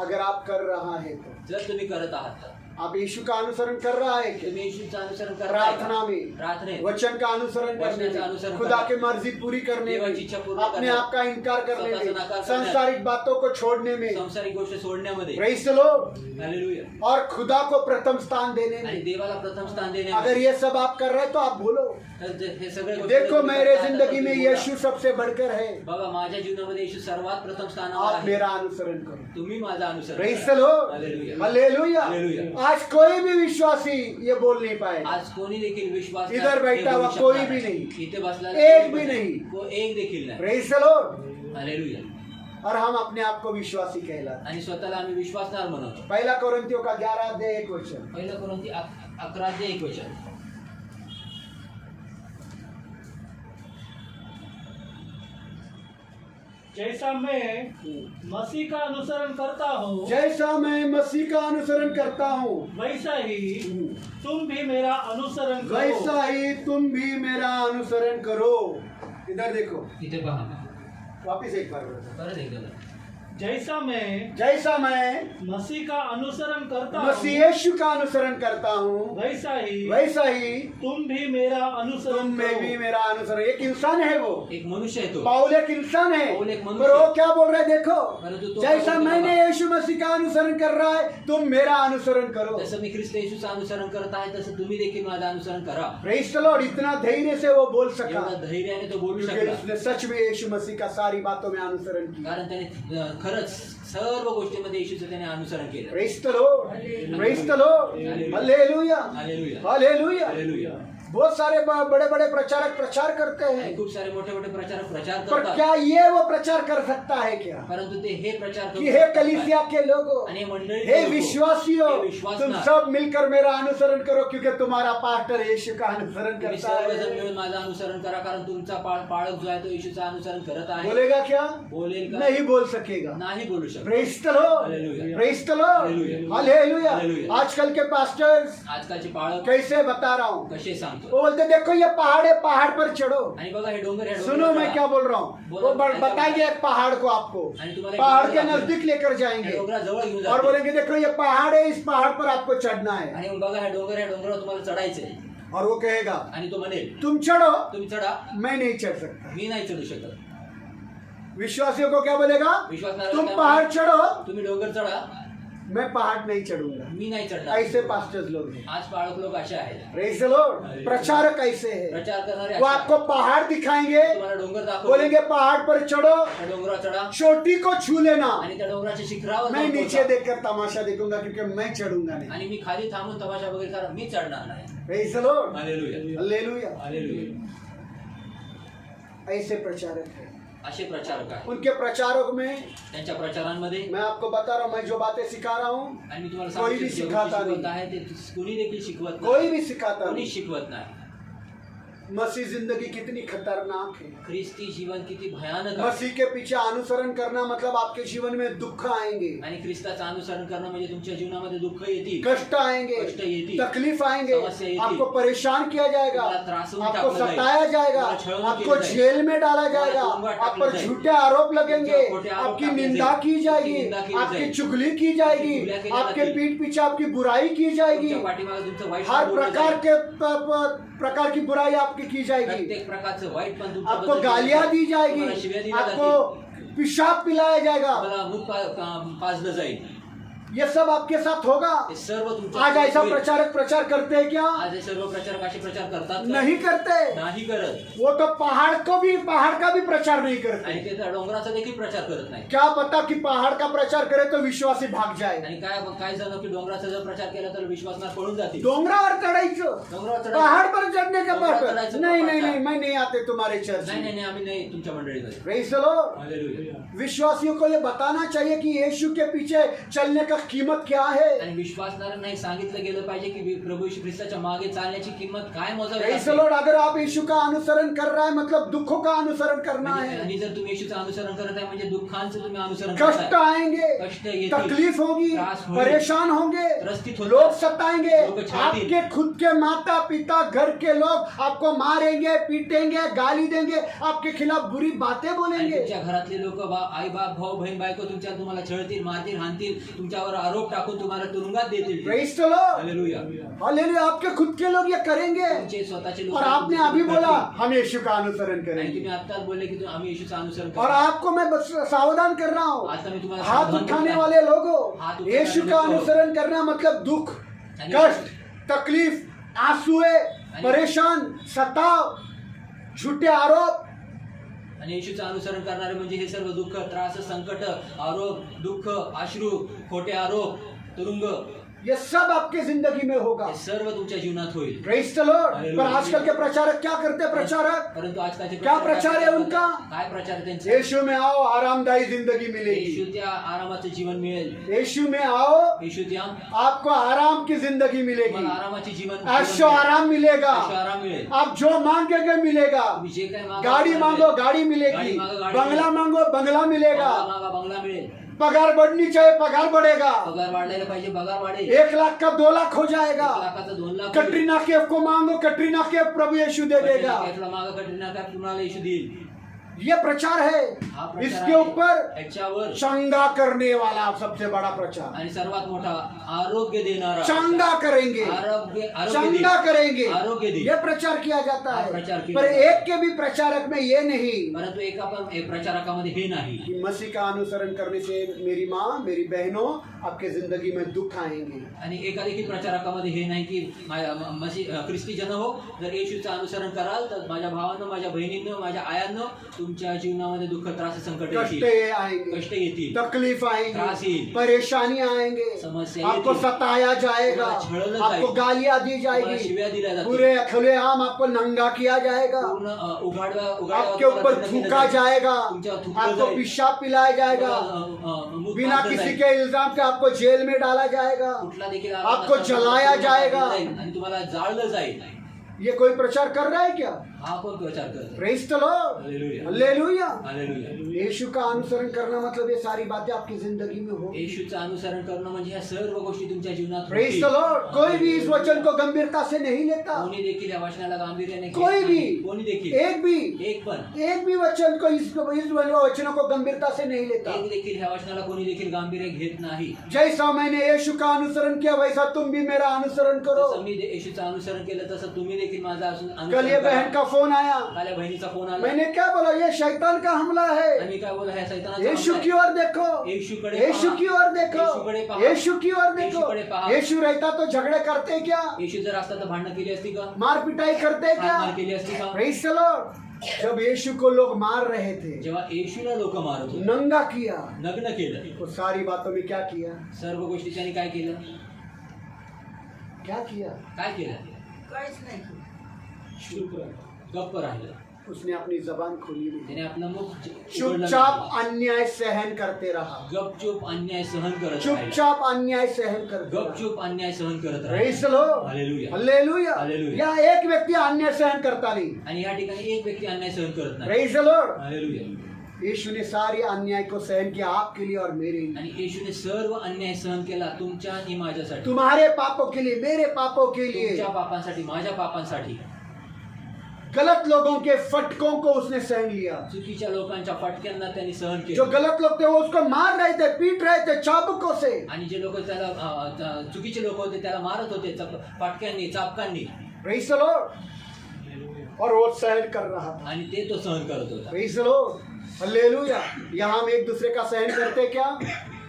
अगर आप कर रहा है तो जर तुम्ही करत आहात तर आप यीशु का अनुसरण कर रहा है कि तुम्ही येशूचं अनुसरण करताय प्रार्थना का? में, प्रार्थनेत वचन का अनुसरण करने वचनाचं में, अनुसरण खुदा करने, की मर्जी पूरी करने में, देवाची इच्छा पूर्ण अपने करने, आप का इनकार करने स्वतःचा में, नकार करण्यात, सांसारिक बातों को छोड़ने में. संसारिक गोष्ट सोडण्यामध्ये प्रेज द लॉर्ड. हालेलुया. और खुदा को प्रथम स्थान देने आणि में. देवाला प्रथम स्थान अगर देण्यामध्ये ये सब आप कर रहे हैं तो आप बोलो, हे सगळे गोष्टी देखो तुम्ही मेरे करता आहात, जिंदगी तर में तुम्ही बोला. यीशु सबसे बढ़कर है. बघा माझ्या जीवनामध्ये येशू सर्वात प्रथम स्थानावर आप आहे. मेरा अनुसरण करो. तुम्ही माझं अनुसरण प्रेज करा. The lord, hallelujah. Hallelujah. Hallelujah. आज कोई भी विश्वासी ये बोल नहीं पाएगा. आज कोणी देखील विश्वास इधर बैठा हुआ कोई भी नहीं. इथे बसला एक भी नहीं. एक देखील नाही. Praise the lord. हालेलुया. और हम अपने आप को विश्वासी कहलाते. आणि स्वतःला आम्ही विश्वासणार म्हणतो. पहला कोरिन्थियों का 11 अध्याय 1 वचन. पहिलं करून ती 11 वचन. जैसा मैं मसीह का अनुसरण करता हूँ जैसा मैं मसीह का अनुसरण करता हूँ वैसा ही तुम भी मेरा अनुसरण करो. वैसा ही तुम भी मेरा अनुसरण करो. इधर देखो, इथे पहा वापिस एक बार बोलो. परत एकदा. जैसा मैं मसीह का अनुसरण करता मसीह हूँ, यीशु का अनुसरण करता हूँ, वैसा ही तुम भी मेरा अनुसरण में करो. भी मेरा अनुसरण. एक इंसान है वो. एक मनुष्य आहे तो. पाउल एक इंसान है. पाउल एक मनुष्य पर वो है. क्या बोल रहा है देखो, परंतु तो जैसा क्या बोलता मैंने है? यीशु मसीह का अनुसरण कर रहा है तुम मेरा अनुसरण करो. जसं मी ख्रिस्त येशूचं अनुसरण करत आहे तसं तुम्ही देखील माझं अनुसरण करा. Praise the Lord. इतना धैर्य से वो बोल सका एवढा धैर्याने तो बोलू क्योंकि शकला उसने सच में यीशु मसीह का सारी बातों में अनुसरण किया. कारण त्याने खरंच सर्व गोष्टीमध्ये येशूचं त्याने अनुसरण केलं. Praise the lord, praise the lord, hallelujah, hallelujah. Hallelujah. Hallelujah. बहुत सारे बड़े बड़े प्रचारक प्रचार करते आणि हैं, खूप सारे मोठे मोठे प्रचारक प्रचार पर करतात, क्या ये वो प्रचार कर सकता है क्या परंतु ते हे प्रचार कि करू हे शकतात कलीसिया काय? के लोगों, आणि मंडळी हे लोकं, विश्वासियों, हे विश्वासना, तुम सब मिलकर मेरा अनुसरण करो क्योंकि तुम्हारा पास्टर यीशु का अनुसरण तुम्ही करता सर्वजण है। मिळून माझं अनुसरण करा, कारण तुमचा पाळक जो आहे तो येशूचं अनुसरण करत आहे. बोलेगा क्या? बोलेल का? नहीं बोल सकेगा। नाही बोलू शकत. Praise the lord, hallelujah. Praise the lord, hallelujah. Hallelujah. Hallelujah. आजकल के पास्टर्स आजकालचे पाळक कैसे बता रहा हूँ, कसे सांगतो, वो बोलते देखो ये पहाड़ है, पहाड़ पर चढ़ो। आणि बघा हे डोंगर हे सुनो डोंगर मैं क्या बोल रहा हूँ, बोलो, वो ऐसा बताएंगे एक पहाड़ को आपको, आणि तुम्हाला एक पहाड़ डोंगर के दाखवेल. नजदीक लेकर जाएंगे हे डोंगराजवळ घेऊन और जाते. बोलेंगे देखो ये पहाड़ है, इस पहाड़ पर आपको चढ़ना है। आणि मग बघा हे डोंगरावर तुम्हाला चढायचंय, और वो कहेगा आणि तो म्हणेल तुम चढ़ो, तुम्ही चढा, मैं नहीं चढ़ सकता। मी नाही चढू शकत. विश्वासियों को क्या बोलेगा, विश्वासणाऱ्याला तुम काय पहाड़ म्हणेल? चढ़ो, तुम्ही डोंगर चढा, मैं पहाड़ नहीं चढ़ूंगा। मी नाही चढणार. ऐसे पास्टर्स लोग हैं। आज पाळक लोक असे आहेत, प्रेज द लॉर्ड। प्रचारक ऐसे हैं, प्रचार करणारे वो असे आपको आहेत. पहाड़ दिखाएंगे, तुम्हाला डोंगर दाखवतील, बोलेंगे पहाड़ पर चढ़ो, त्या डोंगरावर चढा चोटी को छू लेना, आणि त्या डोंगराच्या शिखरावर मैं जाऊन नीचे पोहोचा. देखकर तमाशा देखूंगा क्योंकि मैं चढ़ूंगा नहीं। आणि मी खाली थांबून तमाशा वगैरे करा, मी चढणार नाही. Praise the lord, hallelujah. Hallelujah. Hallelujah. ऐसे प्रचारक हैं, असे प्रचारक आहेत. उनके प्रचारक में त्यांच्या प्रचारांमध्ये मैं आपको बता रहा हूँ, मैं जो बातें सिखा रहा हूँ आणि मी तुम्हाला कोई भी सांगतो, जे सिखाता गोष्टी शिकवत नहीं। आहे ते कोणी देखील शिकवत कोई नाही, भी सिखाता कोणी नहीं। शिकवत नाही. मसीह जिंदगी कितनी खतरनाक है। ख्रिस्ती जीवन किती भयानक आहे. मसीह के पीछे अनुसरण करना मतलब आपके जीवन में दुख आएंगे, आणि ख्रिस्ताचं अनुसरण करणं म्हणजे तुमच्या जीवनामध्ये दुःख येतील, कष्ट आएंगे, कष्ट येतील, तकलीफ आएंगे, समस्या येतील, आपको परेशान किया जाएगा, तुम्हाला त्रासून आपको टाकलं जाईल, सताया जाएगा, तुम्हाला छळवणूक आपको केली जाईल, जेल में डाला जाएगा, तुम्हाला तुरुंगात आप टाकलं पर जाईल, झूठे आरोप लगेंगे, तुमच्यावर खोटे आरोप आपकी टाकले निंदा जाईल, की जाएगी, तुमची निंदा केली आपकी जाईल, चुगली की जाएगी, चुगल्या केल्या आपके जातील, पीठ पीछे आपकी बुराई की जाएगी, तुमच्या पाठीमागे तुमचं वाईट हर बोललं प्रकार जाईल. के प्रकार की बुराई आपकी की जाएगी, प्रत्येक प्रकारचं वाईट पण आपको गालियां दी जाएगी, आपको पेशाब पिलाया जाएगा, तुम्हाला मूत पाजलं जाईल. ये सब आपके साथ होगा। हे सर्व तुमच्या आज ऐसा होईल. प्रचारक प्रचार करते हैं क्या? आज हे सर्व प्रचारक असे प्रचार करतात का? नहीं करते। नाही करत. वो तो पहाड़ का भी प्रचार नहीं करते। आणि ते त्या डोंगराचा देखील प्रचार करत नाही. क्या पता कि पहाड़ का प्रचार करे तो विश्वासी भाग जाए। आणि काय झालं की डोंगराचा जर प्रचार केला तर विश्वासनार पळून जातील. डोंगरावर चढ़ाइছো, डोंगरावर चढायचं. पहाड़ पर चढ़ने के डोंगरावर बाद चढायचं, नहीं डोंगरावर नहीं नहीं चढायचं. मैं नहीं आते तुम्हारे चर्च नाही में। नाही नाही, आम्ही नाही तुमच्या मंडळीमध्ये. Praise the lord. हालेलुया. विश्वासियों को ये बताना चाहिए कि यीशु के पीछे चलने का कीमत क्या है। आणि विश्वासणाऱ्यांना हे सांगितलं गेलं पाहिजे की प्रभू येशू ख्रिस्ताच्या मागे चालण्याची किंमत काय मोजावी प्रेज़ द लागते. लॉर्ड। अगर आप यीशु का अनुसरण कर रहा है मतलब दुखों का अनुसरण करना है। आणि जर तुम्ही येशूचं अनुसरण करत आहे म्हणजे दुःखांचं तुम्ही अनुसरण कष्ट करताय. आएंगे, कष्ट येतील, तकलीफ होगी, त्रास होईल, परेशान होंगे, त्रस्तित होतात, लोग सताएंगे, लोग छळतील. आपके खुद के माता पिता घर के लोग आपको मारेंगे, पीटेंगे, गाली देंगे, आपके खिलाफ बुरी बातें आणि बोलेंगे। तुमच्या घरातले लोक आई बाप भाऊ बहीण बायको तुम्हाला छळतील, मारतील, हाणतील, तुमच्यावर आरोप टाकून तुम्हाला तुरुंगात देतील. Praise the lord. Hallelujah. Hallelujah. आपके खुद के लोग ये करेंगे तुमचे स्वतःचे लोक और आपने अभी बोला हम यीशु का अनुसरण आणि करेंगे। तुम्ही आत्ताच बोलले की आम्ही येशूचं अनुसरण और करतो. आपको मैं बस सावधान कर रहा हूँ, आता मी तुम्हाला हाथ सावधान उठाने करतो. वाले लोगों, हाथ उठाने यीशु का वाले लोगों. अनुसरण करना मतलब दुख, आणि- कष्ट, तकलीफ, आंसुए, परेशान, सताव, झूठे आरोप, आणि येशूचं अनुसरण करणारे म्हणजे हे सर्व दुःख, त्रास, संकट, आरोप, दुःख, अश्रू, खोटे आरोप, तुरुंग, ये सब आपके जिंदगी में होगा। हे सर्व तुमच्या जीवनात होईल. Praise the lord. हालेलुया। पर आजकल के प्रचारक क्या करते हैं? प्रचारक परंतु आजकालचे क्या प्रचार है उनका? काय प्रचार आहे त्यांचा? यीशु में आओ, आरामदायी जिंदगी मिलेगी। येशू त्या आरामाचं जीवन मिळेल. यीशु में आओ, येशू त्या आपको आराम की जिंदगी मिलेगी, तुम्हाला आरामाची जीवन ऐशो आराम मिलेगा, ऐशो आराम मिळेल. आप जो मांगेंगे मिलेगा। तुम्ही जे काय मागा गाड़ी मांगो गाड़ी मिलेगी, गाड़ी मांगो, गाड़ी बंगला मांगो बंगला मिलेगा, बंगला मागा बंगला मिळेल. पगार बढ़नी चाहिए पगार बढ़ेगा, पगार वाढलेला पाहिजे पगार वाढेल. 1 लाख का 2 लाख हो जाएगा। 1 लाखाचं 2 लाख होईल. कटरीना कैफ को मांगो, कटरीना कैफ प्रभु यीशु दे देगा। कटरीना कैफला मागा कटरीना कैफ तुम्हाला येशू देईल. ये प्रचार हा है। प्रचार इसके आहे. ऊपर याच्यावर चंगा करने वाला सबसे बड़ा प्रचार, आणि सर्वात मोठा आरोग्य देणारा चंगा करेंगे, आरोग्य चंगा करेंगे, आरोग्य दे. ये प्रचार किया जाता हा है। प्रचार किया पर जाता है. एक के भी प्रचारक में ये नहीं परंतु एका पण प्रचारकामध्ये हे नाही कि मसीह का अनुसरण करने से मेरी माँ मेरी बहनों आपके जिंदगी में दुख आएंगे। आणि एका देखील प्रचारकामध्ये हे नाही की ख्रिस्ती जन हो, जर येशूचं अनुसरण कराल तर माझ्या भावांनो, माझ्या बहिणींनो, माझ्या आयांनो तुमच्या जीवनामध्ये दुःख त्रास संकट कष्ट येतील आएंगे, कष्ट येतील तकलीफ त्रास आएंगे, येईल परेशानी आएंगे, समस्या आपको येतील सताया जाएगा, तुम्हाला छळलं आपको जाईल, गालियां दी तुम्हाला जाएगी, शिव्या दिल्या जातील पूरे खुलेआम आपको नंगा किया जाएगा, पूर्ण उघाडवा आपके ऊपर थूका जाएगा, तुमच्यावर थुंकलं आपको जाईल. पेशाब पिलाया जाएगा, मुख बिना मारलं किसी जाईल. के इल्जाम के आपको जेल में डाला जाएगा, कुठला देखील आपको आरोप जलाया नसताना जाएगा. जाईल आणि तुम्हाला जाळलं जाईल. ये कोई प्रचार कर रहा है क्या? हा कोण प्रचार करतो? Praise the lord, hallelujah. Hallelujah. Hallelujah. यीशु का अनुसरण करना मतलब ये सारी बातें आपकी जिंदगी में हो. येशूचं अनुसरण करणं म्हणजे ह्या सर्व गोष्टी तुमच्या जीवनात प्रेज द होतील. लॉर्ड. कोई भी इस वचन को गंभीरता से नहीं लेता, कोणी देखील या वचनाला गांभीर्याने घेत कोई नाही. भी, कोणी देखील एक भी वचन को इस वचनों को गंभीरता से नहीं लेता. एक देखील ह्या वचनाला कोणी देखील गांभीर्य घेत नाही. जैसा मैंने यीशु का अनुसरण किया वैसा तुम भी मेरा अनुसरण करो. जसं मी येशूचं अनुसरण केलं तसं तुम्ही देखील माझं अनुसरण कल ये करा. बहन का फोन आया, काल या बहिणीचा फोन आला मैंने क्या बोला? ये शैतान का हमला है. आणि काय बोला ह्या सैतानाचा यीशु हमला की आहे. ओर देखो, येशूकडे यीशु पहा. की ओर देखो, येशूकडे पहा. यीशु की ओर देखो. येशूकडे पहा. यीशु रहता तो झगड़े करते क्या? येशू जर असता तर भांडणं केली असती का? मार पिटाई करते क्या? मार केली असती का? Praise the Lord. जब यीशु को लोग मार रहे थे, जेव्हा येशूला लोक मारत होते, नंगा किया, नग्न केलं, तो सारी बातों में क्या किया? सर्व गोष्टी त्यांनी काय केलं? क्या किया? काय केलं? चुप रहा. गप्प राहिलं. उसने अपनी जबान खोली नहीं. त्याने आपलं मुख उघडलं चुपचाप नाही. अन्याय सहन करते रहा. गपचूप अन्याय सहन करत राहिला. चुपचाप अन्याय सहन करते रहा. गपचूप अन्याय सहन करत प्रेज राहिला. The lord. Hallelujah. Hallelujah. Hallelujah. या एक व्यक्ति अन्याय सहन करता नहीं. आणि या ठिकाणी एक व्यक्ती अन्याय सहन करत नाही. Praise the lord. हालेलुया. यीशु ने सारी अन्याय को सहन किया आपके लिए और मेरे लिए. आणि येशूने सर्व अन्याय सहन केला तुमच्या आणि माझ्यासाठी, तुम्हारे पापों के लिए, मेरे पापों के लिए. तुमच्या पापांसाठी, माझ्या पापांसाठी. गलत लोगों के फटकों को उसने सहन लिया. चुकीच्या लोकांच्या फटक्यांना त्यांनी सहन जो केलं. गलत लोग थे वो उसको मार रहे थे, पीट रहे थे चाबुकों से. आणि जे लोक त्याला चुकीचे लोक होते त्याला मारत होते फटक्यांनी, चापकांनी, प्रेज द लॉर्ड. और वो सहन कर रहा था. आणि ते तो सहन करत होता. Praise the lord. हालेलुया. यहाँ हम एक दूसरे का सहन करते क्या?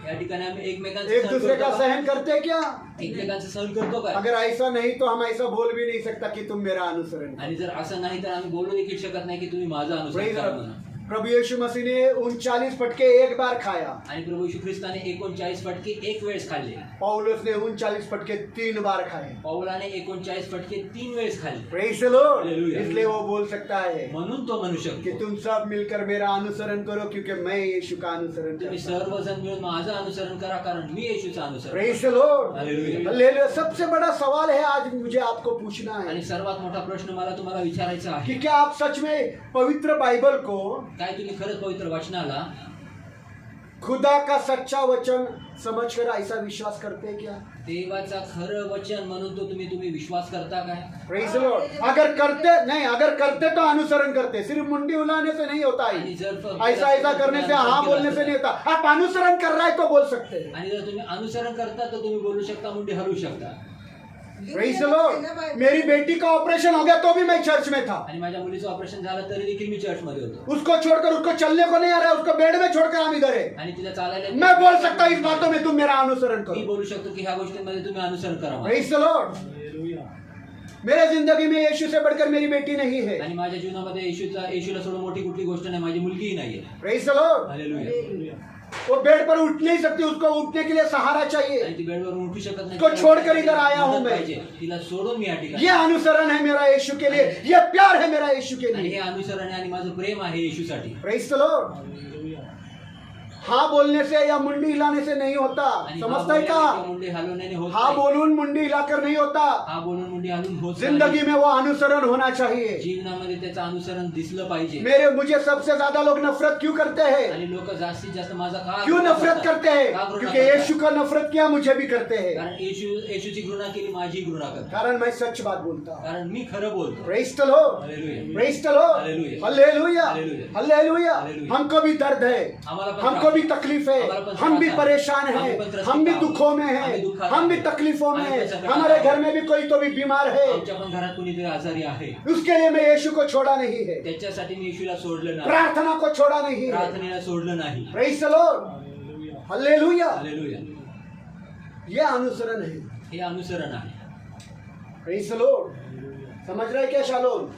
या ठिकाणी आम्ही एकमेकांचं एक सहन दूसरे का करतो का? सहन करते क्या? एकमेकांचं सहन करतो काय? अगर ऐसा नहीं तो हम ऐसा बोल भी नहीं सकता कि तुम मेरा अनुसरण करो. आणि जर असं नाही तर आम्ही बोलू देखील शकत नाही की तुम्ही माझं अनुसरण Praise करा the म्हणून. प्रभु यीशु मसीह ने 39 फटके एक बार खाया. आणि प्रभू यीशू ख्रिस्ताने 39 फटके एक वेळेस खाल्ले. पौलुस ने 39 फटके 3 बार खाए. पौलाने 39 फटके 3 वेळेस खाल्ले. Praise the Lord. Hallelujah. इसलिए वो बोल सकता है म्हणून तो म्हणू कि शकतो तुम सब मिलकर मेरा अनुसरण करो क्योंकि मैं यीशु का अनुसरण तुम्ही करता हूं. सर्वजण मिळून माझं अनुसरण करा कारण मी येशूचं अनुसरण praise the Lord. Hallelujah. Hallelujah. सबसे बड़ा सवाल है आज मुझे आपको पूछना है आणि सर्वात मोठा प्रश्न मला तुम्हाला विचारायचा आहे कि क्या आप सच में पवित्र बाइबल को, काय तुम्ही खरंच पवित्र वचनाला खुदा का सच्चा वचन समझकर ऐसा विश्वास करते हैं क्या? देवाचा खरं वचन म्हणून तो तुम्ही विश्वास करता काय? Praise the Lord. अगर करते तो अनुसरण करते. सिर्फ मुंडी हिलाने से नहीं होता है. आणि जर ऐसा करने से हाँ बोलने से नहीं होता. आप अनुसरण कर रहा है तो बोल सकते हैं. आणि जर तुम्ही अनुसरण करता तर तुम्ही बोलू शकता, मुंडी हलवू शकता. Praise the lord. मेरी बेटी का ऑपरेशन हो गया तो भी मैं चर्च में था. आणि माझ्या मुलीचं ऑपरेशन झालं तरी देखील मी चर्च मध्ये होतो. उसको छोड़कर, उसको चलने को नहीं आ रहा है, उसको बेड में छोड़कर हम इधर है. आणि तिला चालायला मैं बोल सकता हूँ इस बातों में तुम मेरा अनुसरण मी करो. बोलू शकतो की ह्या गोष्टींमध्ये तुम्ही अनुसरण करा माझं. Praise the lord. हालेलुया. मेरे जिंदगी में यीशु से बढ़कर मेरी बेटी नहीं है. आणि माझ्या जीवनामध्ये येशूला सोडून मोठी कुठली गोष्ट नाही, माझी मुलगीही नाहीये. Praise the lord. Hallelujah. Hallelujah. वो बेड पर उठ नहीं सकती, उसको उठने के लिए सहारा चाहिए. आणि ती बेडवर उठू शकत नाही. उसको छोड़कर इधर आया हूं मदत मैं. पाहिजे. तिला सोडून मी या ठिकाणी. ये अनुसरण है मेरा यीशु के लिए, ये प्यार है मेरा यीशु के आणि हे लिए. अनुसरण आहे आणि माझं प्रेम आहे येशूसाठी. Praise the lord. हालेलुया. हाँ बोलने से या मुंडी हिलाने से नहीं होता. आणि समझता है हा का? बोलून किंवा मुंडी हलवण्याने होत हाँ नाही. बोलून मुंडी हिलाकर नहीं होता. हा बोलून मुंडी हलवून होत जिंदगी नाही. में वो अनुसरण होना चाहिए. जीवनामध्ये त्याचं अनुसरण दिसलं पाहिजे. मुझे सबसे ज्यादा लोग नफरत क्यों करते हैं? आणि लोक जास्तीत जास्त माझा का क्यों घृणा नफरत करतात? करते हैं? का घृणा क्योंकि करतात? यीशु का नफरत किया मुझे भी करते हैं. कारण येशूची घृणा केली, माझी घृणा करतात. कारण मैं सच बात बोलता हूँ. कारण मी खरं बोलतो. Praise the lord. Hallelujah. Praise the lord. Hallelujah. Hallelujah. Hallelujah. Hallelujah. Hallelujah. हमको भी दर्द है, आम्हाला पण हमको त्रास भी आहे. तकलीफ है, आम्हाला पण हम भी त्रास आहे. परेशान आम्ही हैं, पण त्रसित हम भी आहोत. दुखों में आम्ही हैं, दुःखात हम भी आहोत. तकलीफों में आम्ही हैं. पण संकटात हमारे आहोत. घर में भी कोई तो भी बीमार है. आमच्या पण घरात कोणीतरी आजारी आहे. उसके लिए मैं यीशु को छोड़ा नहीं है, त्याच्यासाठी मी येशूला सोडलं नाही, प्रार्थना को छोड़ा नहीं है. प्रार्थनेला सोडलं नाही. Praise the lord. Hallelujah. Hallelujah. Hallelujah. ये अनुसरण है. हे अनुसरण आहे. Praise the Lord. समझ रहे क्या शालोम?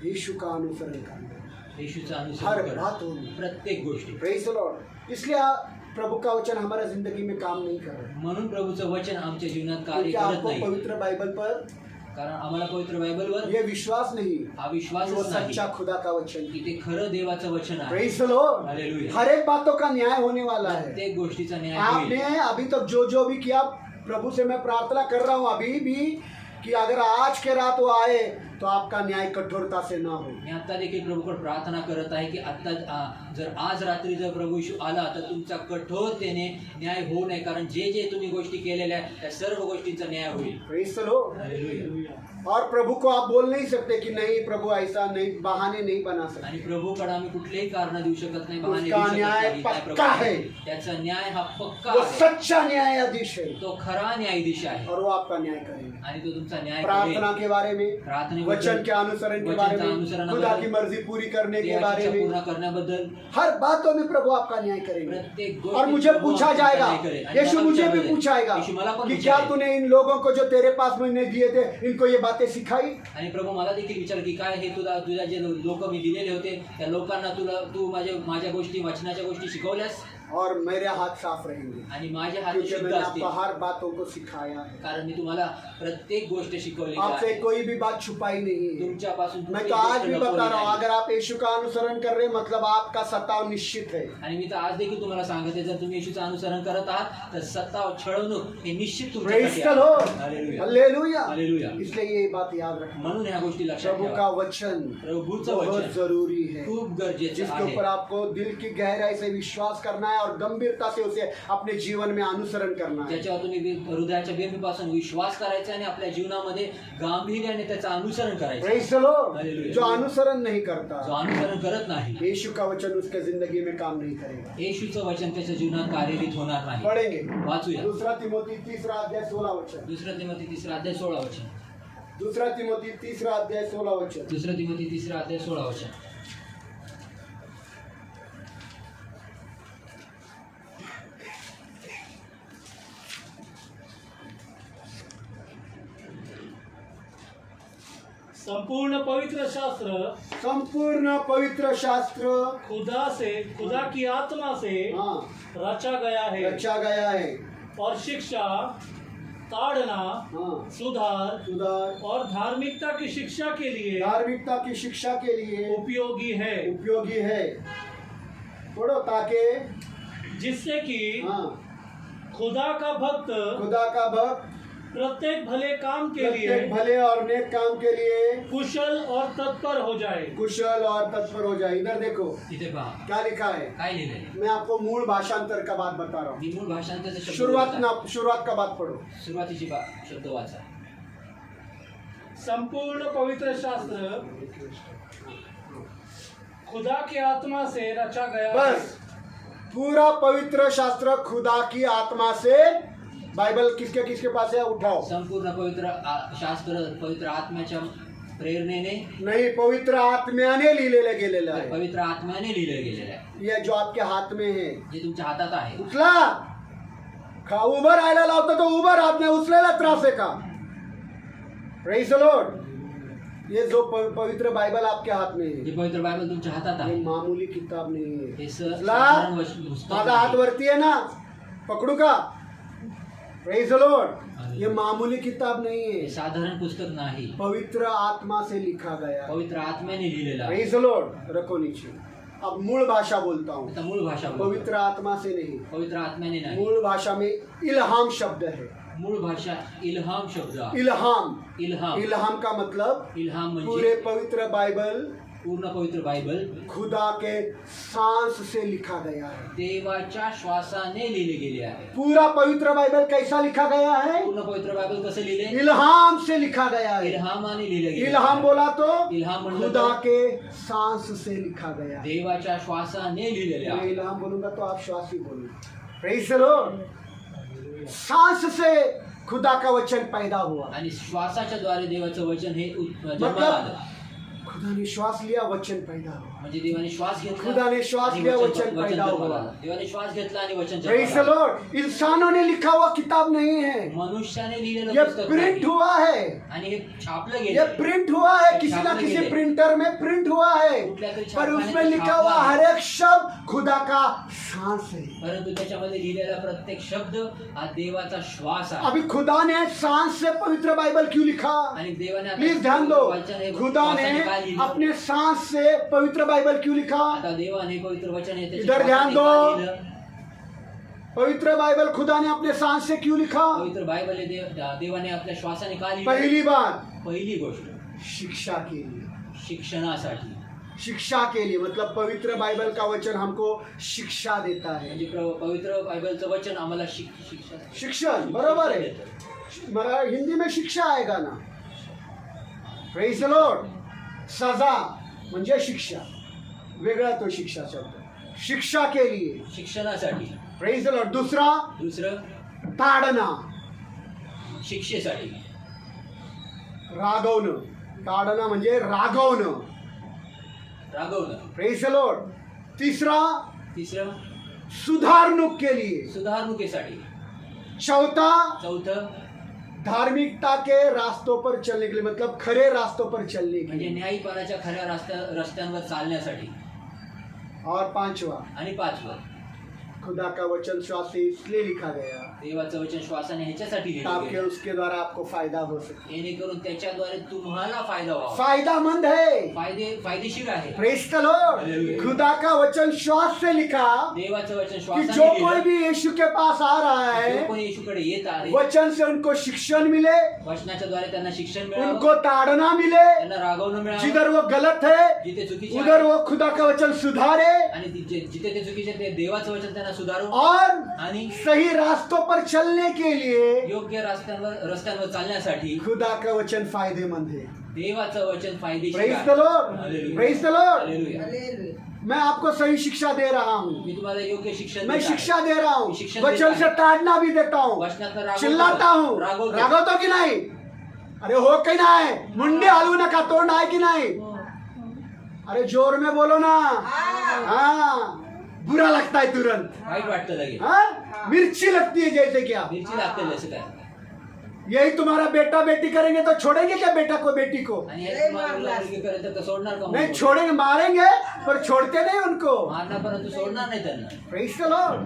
यीशु का अनुसरण करना. येशूचं हर अनुसरण करा बातों में। प्रत्येक गोष्टी. Praise the Lord. इसलिए प्रभु का वचन हमारा जिंदगी में काम नहीं कर रहा है, म्हणून प्रभूचं वचन आमच्या जीवनात कार्य क्योंकि करत आपको नाही. पवित्र बाइबल पर कारण आम्हाला पवित्र बायबलवर ये विश्वास नहीं हा कि वो विश्वासच नाही सच्चा खुदा का वचन की ते खरं देवाचं वचन आहे. Praise the lord. हालेलुया. हर एक बातों का न्याय होने वाला है. प्रत्येक गोष्टीचा न्याय होईल. आपने अभी तक जो जो भी किया, प्रभु से मैं प्रार्थना कर रहा हूँ अभी भी कि अगर आज के रात वो आए तो आपका न्याय कठोरता से ना हो. मी आता देखील प्रभूकडे प्रार्थना करत आहे की आता जर आज रात्री जर प्रभू येशू आला तर तुमचा कठोरतेने न्याय होऊ नये. कारण जे जे तुम्ही गोष्टी केलेल्या आहेत त्या सर्व गोष्टींचा न्याय होईल. Praise the lord. हालेलुया. और प्रभु को आप बोल नहीं सकते कि नहीं प्रभु ऐसा नहीं, बहाने नहीं बना सकते. आणि प्रभूकडे आम्ही कुठलेही कारण देऊ शकत नाही, बहाने उसका देऊ शकत न्याय नाही. काय पक्का प्रभू? है. त्याचा न्याय हा पक्का वो आहे. सच्चा न्यायाधीश है तो खरा न्यायाधीश आहे और वो आपका न्याय करेंगे. आणि तो तुमचा न्याय प्रार्थना करेल. के बारे में, प्रार्थनेबद्दल, वचन के अनुसरण के बारे में, खुदा की मर्जी पूरी करने के देवाची बारे इच्छा में, पूर्ण करण्याबद्दल हर बातों में प्रभु आपका न्याय करेंगे. प्रत्येक और गोष्टीत मुझे प्रभू पूछा आपका जाएगा, न्याय करेल. आणि यीशु मला मुझे भी विचारलं पूछाएगा येशू मला पण कि क्या विचारेल. तूने इन लोगों को जो तेरे पास मैंने दिए थे इनको ये बातें सिखाई. आणि प्रभू मला देखील विचार की काय हे तुझ्या जे लोक मी दिलेले होते त्या लोकांना तू माझ्या गोष्टी वचनाच्या गोष्टी शिकवल्यास. और मेरे हाथ साफ रहेंगे आणि माझे हात क्योंकि शुद्ध मैंने असतील आपको हर बातों को सिखाया है. कारण मी तुम्हाला प्रत्येक गोष्ट शिकवली आपसे आहे. कोई भी बात छुपाई नहीं है. तुमच्यापासून मैं कुठलीही तो आज गोष्ट भी लपवली बता रहा हूँ, नाही. अगर आप यीशु का अनुसरण कर रहे हैं मतलब आपका सताव निश्चित है. आणि मी तर आज देखील तुम्हाला सांगते जर तुम्ही येशूचं अनुसरण करत आहात तर सत्ता छळवणूक हे निश्चित प्रेज तुमच्यासाठी द आहे. लॉर्ड. हालेलुया. हालेलुया. हालेलुया. इसलिए ये बात याद रखना. म्हणून ह्या गोष्टी लक्षात प्रभु ठेवा. का वचन प्रभूचं बहुत वचन जरूरी है, खूप गरजेचं जिसके आहे. ऊपर आपको दिल की गहराई से विश्वास करना है और गंभीरता से उसे अपने जीवन में अनुसरण करना है. ज्याच्यावर तुम्ही हृदयाच्या बेंबीपासून विश्वास करायचा आणि आपल्या जीवनामध्ये गांभीर्याने त्याचं अनुसरण करायचं. Praise the lord. हालेलुया. जो अनुसरण नहीं जो करता, अनुसरण करत नाही यीशु का वचन उसके जिंदगी में काम नहीं करेगा. येशूचं वचन त्याच्या जीवनात कार्यरत होणार नाही. पढ़ेंगे वाचूया. दूसरा तिमोथी 3 अध्याय 16 वचन. दुसरा तिमोथी 3 अध्याय 16 वचन. दूसरा तिमोथी 3 अध्याय 16 वचन. दुसरा तिमोथी 3 अध्याय 16 वचन. संपूर्ण पवित्र शास्त्र संपूर्ण पवित्र शास्त्र खुदा की आत्मा से हाँ रचा गया है रचा गया है और शिक्षा, ताड़ना, हाँ सुधार सुधार और धार्मिकता की शिक्षा के लिए धार्मिकता की शिक्षा के लिए उपयोगी है, उपयोगी है. पढ़ो ताकि जिससे कि हाँ खुदा का भक्त खुदा का भक्त प्रत्येक भले काम के प्रत्येक लिए भले और नेक काम के लिए कुशल और तत्पर हो जाए. कुशल और तत्पर हो जाए. इधर देखो इथे पहा क्या लिखा है. काय लिहिलंय. मैं आपको मूल भाषांतर का बात बता रहा हूँ. मी मूळ भाषांतरचे शब्द शुरुआत का बात पढ़ो. सुरुवातीची शब्द वाचा. संपूर्ण पवित्र शास्त्र खुदा की आत्मा से रचा गया है. बस पूरा पवित्र शास्त्र खुदा की आत्मा से. बाइबल किसके किसके पास है, उठाओ. संपूर्ण पवित्र शास्त्र पवित्र आत्म्याच्या प्रेरणेने नहीं, पवित्र आत्म्याने लिहिलेलं गेलेलं आहे. पवित्र आत्म्याने लिहिलं गेलेलं आहे. ये जो आपके हात में है, जे तुमच्या हातात आहे. उचला. उभं राहायला लावतो तो उभं राहत नाही, उचलायला त्रास आहे का. Praise the Lord. ये जो पवित्र बाइबल आपके हाथ में जे है, पवित्र बायबल तुमच्या हातात ये आहे मामूली किताब नहीं है. हे उचला. साधारण पुस्तक माझा हात नाही. वरती आहे ना, पकडू का. Praise the Lord. ये मामूली किताब नहीं हे है, साधारण पुस्तक नाही. पवित्र आत्मा से लिखा गया. पवित्र आत्म्याने लिहिलेलं आहे. Praise the Lord. रखो नीचे. अब मूल भाषा बोलता हूँ. आता मूळ भाषा बोलतो. पवित्र आत्मा से नहीं, पवित्र आत्म्याने नाही. मूल भाषा में इल्हाम शब्द है. मूळ भाषा इल्हाम शब्द आहे. इल्हाम. इल्हाम इल्हाम का मतलब इल्हाम म्हणजे पूरे पवित्र बाइबल पूर्ण पवित्र बायबल खुदा के सांस से लिखा गया है. देवाच्या श्वासाने लिहिले गेले आहे. पूरा पवित्र बाइबल कैसा लिखा गया है, पूर्ण पवित्र बायबल कसं लिहिले. इल्हाम से लिखा गया है. इल्हामाने लिहिले गेले. इल्हाम बोला तो इल्हाम म्हणलं खुदा तर के सांस से लिखा गया है. देवाच्या श्वासाने लिहिलेले मैं आहे. इल्हाम बोलूंगा तो आप श्वास ही बोलूंगा. Praise the Lord. सांस से खुदा का वचन पैदा हुआ. आणि श्वासाच्या द्वारे देवाचं वचन हे जन्माला मतलब आलं. खुदा ने श्वास लिया, वचन पैदा हुआ. म्हणजे देवाने श्वास घेतला खुदा ने श्वास आणि लिया, वचन वचन वचन पैदा जन्माला हुआ। आला। देवाने श्वास घेतला आणि वचन प्रेज द जन्माला आला। लॉर्ड। इंसानों ने लिखा हुआ किताब नहीं है, मनुष्याने लिहिलेलं ये पुस्तक प्रिंट नाही। हुआ है, आणि हे छापलं ये गेलं प्रिंट हुआ है, किसी ना किसी प्रिंटर में प्रिंट हुआ है, पर उसमें लिखा हुआ हर एक शब्द खुदा का सांस है। परंतु त्याच्यामध्ये लिहिलेला प्रत्येक शब्द हा देवाचा श्वास आहे। अभी खुदा ने सांस से पवित्र बाइबल क्यों लिखा? आणि देवाने आता प्लीज ध्यान दो, वचन हे खुदा ने श्वासाने का लिहिलं? अपने सांस से पवित्र बाइबल क्यों लिखा? आता देवाने पवित्र वचन हे त्याच्या इधर ध्यान श्वासाने दो। का लिहिलं? पवित्र बाइबल खुदा ने अपने सांस से क्यों लिखा? पवित्र बायबल हे देवाने आपल्या श्वासाने का लिहिलं? पहली बात, पहिली गोष्ट शिक्षा के लिए। शिक्षणासाठी। शिक्षा के लिए मतलब पवित्र बाइबल का वचन हमको शिक्षा देता है। म्हणजे पवित्र बायबलचं वचन आम्हाला शिक्षा शिक्षण बरोबर है, मरा हिंदी में शिक्षा आएगा ना। Praise the Lord. सजा म्हणजे शिक्षा, वेगळा तो शिक्षा शब्द। शिक्षा के लिए, शिक्षणासाठी। Praise the lord. दूसरा, दुसरं ताडना, शिक्षेसाठी। रागवणं। ताडना म्हणजे रागवणं, रागवणं। Praise the lord. तीसरा, तिसरं सुधारणूक के लिए। सुधारणुकीसाठी। चौथा, चौथं धार्मिकता के रास्तों पर चलने के लिए मतलब खरे रास्तों पर चलने के म्हणजे लिए। न्यायीपणाच्या खऱ्या रस्त्यांवर चालण्यासाठी। और पांचवा, आणि पाचवं, खुदा का वचन श्वास से इसलिए लिखा गया देवाचं वचन श्वासाने ह्याच्यासाठी लिहिलं ताकि गेलं, उसके द्वारा आपको फायदा हो सके। जेणेकरून त्याच्याद्वारे तुम्हाला फायदा व्हावा। फायदामंद है। फायदेशीर आहे। Praise the Lord. खुदा का वचन श्वास से लिखा देवाचं वचन कि श्वासाने जो कोई लिहिलं, भी यीशु के पास आ रहा जो है, कोणी येशूकडे येत आहे वचन से उनको शिक्षण मिले, वचनाच्या द्वारे त्यांना शिक्षण मिळावं, उनको ताड़ना मिले, त्यांना रागवणं मिळावं, जिधर वो गलत है जिथे चुकीचे उधर आहे, वो खुदा का वचन सुधारे आणि जिथे ते चुकीचे ते देवाचं वचन त्यांना सुधारू और आणि सही रास्तों पर चलने के लिए योग्य रस्त्यांवर चालण्यासाठी खुदा का वचन फायदेमंद है। देवाचं वचन फायदेशीर प्रेज आहे। The lord. Hallelujah. Praise the lord. Hallelujah. मैं आपको सही शिक्षा दे रहा हूँ, मी तुम्हाला योग्य शिक्षण मैं देत आहे. शिक्षा दे रहा हूँ, शिक्षण वचन देत से आहे. ताड़ना भी देता हूँ, वचनातनं रागवतो. चिल्लाता हूँ, रागवतो. रागवतो की नाही? अरे हो की नाही? मुंडी हलवू नका, तोंड आहे की नाही? अरे जोर में बोलो ना। हाँ, बुरा लगता है तुरंत। वाईट वाटतं लगेच, हाँ, मिर्ची लगती है जैसे क्या। मिरची लागते जसं काय. यही तुम्हारा बेटा बेटी करेंगे तो छोड़ेंगे क्या बेटा को बेटी को? आणि हे तुम्हाला मुलगा-मुलगी करेल तर सोडणार का? नहीं छोड़ेंगे, मारेंगे पर छोड़ते नहीं उनको। मारणार परंतु सोडणार नाही त्यांना. Praise the lord.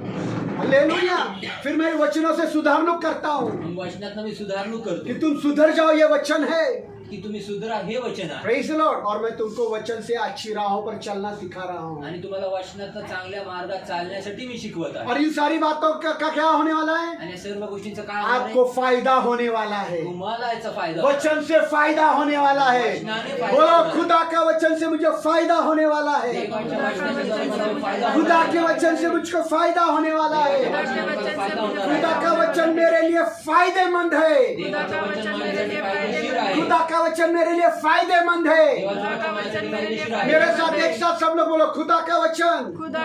हालेलुया। फिर मैं वचनों से सुधारणूक करता हूँ मग वचनातनं मी सुधारणूक कि करतो तुम सुधर जाओ, ये वचन है। की तुम्ही सुधरा, हे वचन आहे. Praise the Lord. और मैं तुमको वचन से अच्छी राहों पर चलना सिखा रहा हूँ। आणि तुम्हाला वचनातनं चांगल्या मार्गात चालण्यासाठी मी शिकवत आहे. और इन सारी बातों का क्या होने वाला है? आणि या सर्व गोष्टींचं काय होणार आहे? आपको फायदा होने वाला है, तुम्हाला याचा फायदा होणार. वचन से फायदा होने वाला है। वचनाने फायदा बोलो होणार. खुदा का वचन से मुझे फायदा होने वाला है। देवाच्या वचनाच्या द्वारे मला फायदा खुदा होणार के आहे. वचन से मुझको फायदा होने वाला है। देवाच्या वचनाचा फायदा होणार आहे. खुदा का वचन मेरे लिए फायदेमंद है। देवाचं वचन माझ्यासाठी फायदेशीर आहे. खुदा का वचन मेरे लिए फायदेमंद है। देवाचं वचन माझ्यासाठी फायदेशीर आहे. मेरे साथ एक साथ सब लोग बोलो खुदा का वचन। खुदा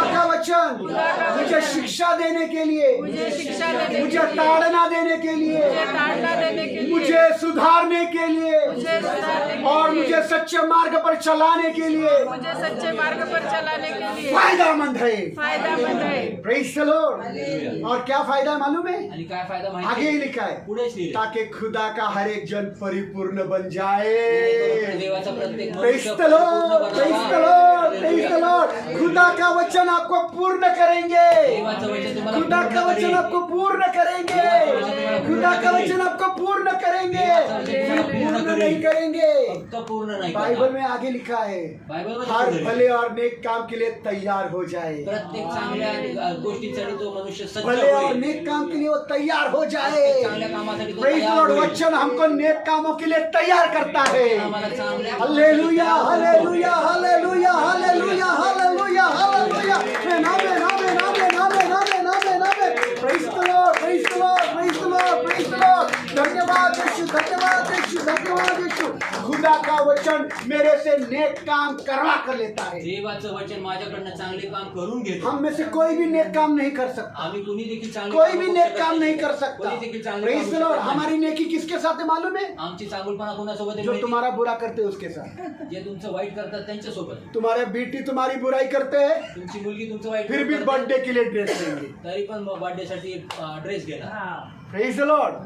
का वचन मुझे शिक्षा देने के लिए, मुझे ताड़ना देने के लिए, मुझे सुधारने के लिए और मुझे सच्चे मार्ग पर चलाने के लिए सच्चे मार्ग पर चलाने के लिए फायदामंद है। फायदेमंद है। Praise the Lord. और क्या फायदा है मालूम है? आणि काय फायदा आगे माहिती ही आहे? लिखा है, पुढेच लिहिलं. ताकि खुदा का हर एक जन परिपूर्ण बन जाए। देवाचा प्रत्येक प्रेज मनुष्य the lord, praise the lord, praise the Lord. खुदा का वचन आपको पूर्ण करेंगे। देवाचं वचन तुम्हाला खुदा का पूर्ण वचन करेल. आपको पूर्ण करेंगे। खुदा का वचन आपको पूर्ण करेंगे, पूर्ण नहीं करेंगे। फक्त पूर्ण नाही बाइबल करणार. में आगे लिखा है, बायबलमध्ये हर लिहिलं आहे. भले और नेक काम के लिए तैयार हो जाए। प्रत्येक चांगल्या गोष्टीसाठी तो मनुष्य सज्ज भले और होईल. नेक काम के लिए वो तैयार हो जाए। प्रत्येक चांगल्या कामासाठी तो प्रेज तयार लॉर्ड। होईल. वचन हमको नेक कामों के लिए तैयार करता है। आम्हाला चांगल्या hallelujah, hallelujah, hallelujah, hallelujah, hallelujah, hallelujah. Amen, amen, amen, amen, amen, amen, amen, amen. Praise the lord, praise the lord, praise the lord, praise the Lord. धन्यवाद यीशु, धन्यवाद यीशु, धन्यवाद यीशु। खुदा का वचन मेरे से नेक काम करवा कर लेता है। देवाचं वचन माझ्याकडनं चांगले काम करून घेतो. हम में से कोई भी नेक काम नहीं कर सकता, आम्ही कुणी देखील चांगले कोई काम भी करू नेक शकत काम नहीं कर कोणी सकता। देखील चांगले Praise काम the करू Lord। शकत नाही. हमारी नेकी किसके साथ है मालूम है? आमची चांगुलपणा कोणासोबत आहे जो माहिती? तुम्हारा बुरा करते हैं उसके साथ। जे तुमचं वाईट करतात त्यांच्यासोबत. तुम्हारे बेटी तुम्हारी बुराई करते हैं, तुमची मुलगी तुमचं वाईट फिर भी करते, बर्थडे के लिए ड्रेस लेंगे। तरी पण बर्थडे साठी ड्रेस घेणार. Praise the Lord।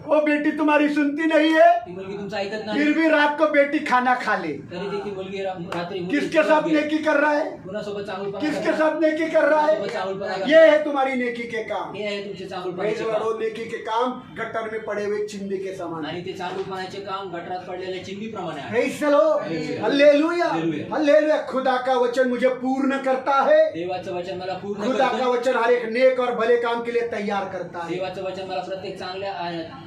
वो बेटी तुम्हारी सुनती नहीं है, ती मुलगी तुमचं ऐकत नाही, फिर भी रात को बेटी खाना खा ले। तरी देखील मुलगी रात्री किसके साथ नेकी कर रहा है? कुणासोबत चांगुलपणा किसके करणार? साथ नेकी कर रहा है? कुणासोबत चांगुलपणा करणार? ये है तुम्हारी नेकी के काम। हे आहे तुमचे Praise चांगुलपणाचे the Lord। काम. वो नेकी के काम गटर में पड़े हुए चिंदी के समान है। आणि ते चांगुलपणाचे काम गटरात पडलेल्या चिंबीप्रमाणे आहे. Praise the Lord। Hallelujah, hallelujah. Hallelujah. खुदा का वचन मुझे पूर्ण करता है। देवाचं वचन मला पूर्ण खुदा का करतं. वचन हर एक नेक और भले काम के लिए तैयार करता है। देवाचं वचन मला प्रत्येक चांगल्या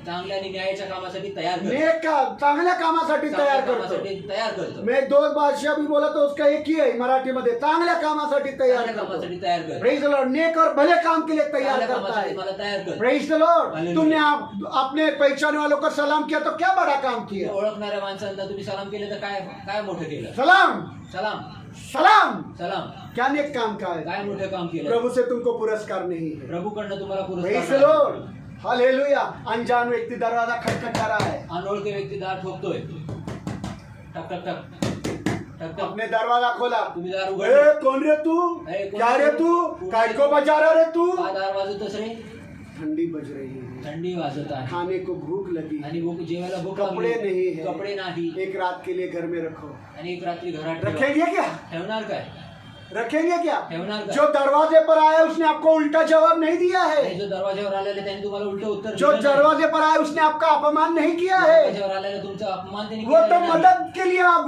आणि न्यायाच्या कामासाठी तयार करतं. नेक का चांगल्या कामासाठी चांगल्या तयार करतो। कामासाठी तयार करतो. मैं दो भाषा भी बोला तो उसका एक ही है मराठी मध्ये, चांगल्या कामासाठी तयार चांगल्या करतो। कामासाठी तयार करतो. Praise the Lord. नेक और भले काम के लिए तैयार चांगल्या करता कामासाठी है। मला तयार करतो. Praise the lord. हालेलुया। तुमने अपने पहचाने वालों को सलाम किया तो क्या बड़ा काम किया? ओळखणाऱ्या माणसांना तुम्ही सलाम केले तर काय काय मोठं केलं? सलाम, सलाम सलाम। सलाम. क्या नेक काम का है? काय मोठं काम केलं? प्रभु से तुमको पुरस्कार नहीं है। प्रभूकडनं तुम्हाला प्रेज द पुरस्कार लॉर्ड। हालेलुया। अनजान व्यक्ति दरवाजा खटखटा रहा है, अनोळखी व्यक्ती दार ठोकतोय. टक टक टक टक टक. अपने दरवाजा खोला। तुम्ही दार ए, उघडले. कौन रे तू? ए, कौन क्या रे तू? काय को बजा रहा रे तू? का दार वाजतच रे? ठंडी बज रही है, थंडी वाजत आहे खाने को भूख लगी आणि भूक जेवायला भूक कपडे लागली. नहीं है, कपडे नाही एक रात के लिए घर में रखो। आणि एक रात्री घरात ठेवा. रखेंगे क्या? ठेवणार काय? रखेंगे क्या? ठेवणार काय? जो दरवाजे पर आया उसने आपको उल्टा जवाब नहीं दिया आणि है। जो दरवाजावर आलेला त्यांनी तुम्हाला उलट उत्तर जो दिलं नाही. दरवाजे पर आया उसने आपका अपमान नहीं किया है। दरवाजावर आलेला तुमचा अपमान त्यांनी वो तो केलेला नाही. मदद के लिए आप